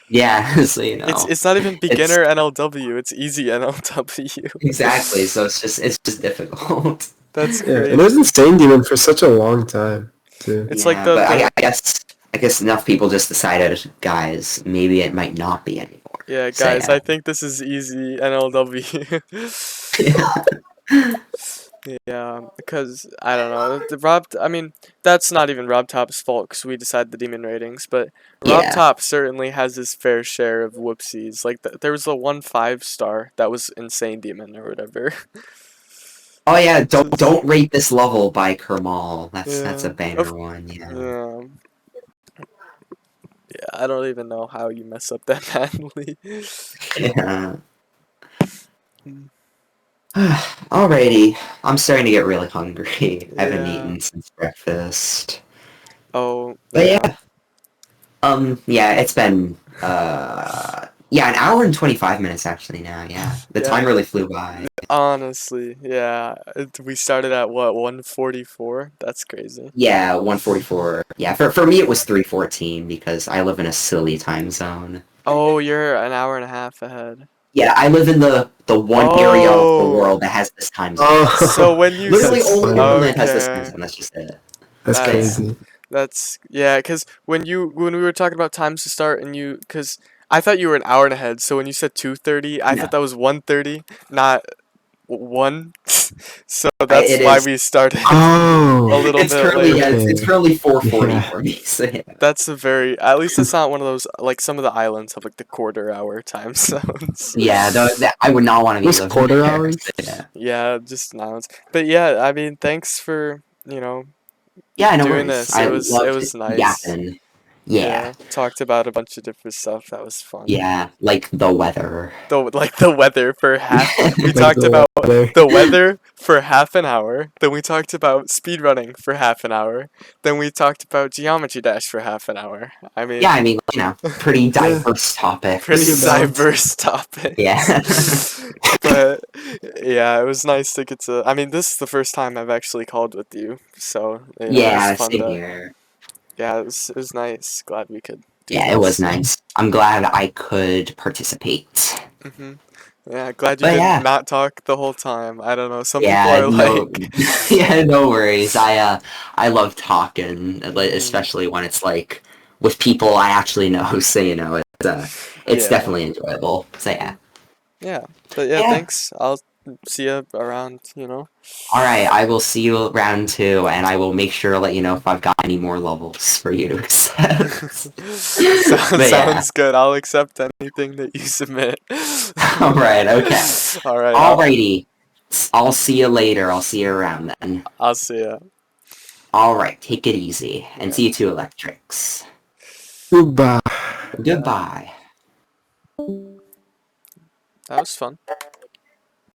yeah. So you It's know, it's not even it's beginner NLW. It's easy NLW. exactly. So it's just difficult. That's Yeah, and it was crazy. insane demon for such a long time too. It's like Yeah, but I guess enough people just decided, guys, maybe it might not be anymore. yeah, So guys, yeah. I think this is easy NLW. Yeah, because I don't know. I mean, that's not even Rob Top's fault because we decide the demon ratings, but Rob Yeah. Top certainly has his fair share of whoopsies. Like there was a 1 5 star that was insane demon or whatever. Oh yeah, don't Just don't rate this level by Kermal. That's a yeah, banger one. Yeah. yeah, yeah. I don't even know how you mess up that badly. Yeah. Alrighty, I'm starting to get really hungry. I haven't Yeah. eaten since breakfast. Oh But yeah. yeah, yeah, it's been yeah, an hour and 25 minutes actually now. Yeah, the Yeah. time really flew by. Honestly, yeah. We started at what 144. That's crazy. Yeah, 144. Yeah, for me it was 3:14 because I live in a silly time zone. Oh, you're an hour and a half ahead. Yeah, I live in the one area of the Oh, world that has this time zone. so Oh, when you Literally, that's only funny. England has this time okay, zone. That's just it. That's But yeah, that's crazy. yeah, because when we were talking about times to start and because I thought you were an hour and ahead, so when you said 2:30, I thought no, that was 1:30, not one. So that's it why is. we started a Oh, little It's bit currently yeah, later. it's okay. currently 4:40 Yeah. for me. So yeah. That's a very at least it's not one of those like some of the islands have like the quarter hour time zones. Yeah, I would not want to be What's living quarter there. hours? So yeah. Yeah, just nouns. But yeah, I mean, thanks for, Yeah, no doing worries. this. I It loved was nice. yapping. Yeah, Yeah, talked about a bunch of different stuff. That was fun. yeah, like the weather. The weather for half. We Like talked the about water. the weather for half an hour. Then we talked about speedrunning for half an hour. Then we talked about Geometry Dash for half an hour. I Yeah, mean, I mean, pretty Yeah, diverse pretty pretty good topics. balance. diverse Yeah. topics. But yeah, it was nice to get to. I mean, this is the first time I've actually called with you, so it was Yeah, fun same to. here. Yeah, it was nice. Glad we could do Yeah, it was this. nice. I'm glad I could participate. Hmm Yeah, glad you But didn't yeah, not talk the whole time. I don't know. Some people yeah, are no, like, yeah, no worries. I love talking, like, mhm, especially when it's like with people I actually know. So it's yeah. definitely enjoyable. So yeah, Yeah. But yeah, yeah. thanks. I'll see you around. All right, I will see you round two, and I will make sure to let you know if I've got any more levels for you to accept. But yeah, Sounds good. I'll accept anything that you submit. all right, okay. All right, Alrighty, I'll see you later. I'll see you around then. I'll see ya. All right, take it easy, and Yeah. see you two electrics. Goodbye. Yeah. Goodbye. That was fun.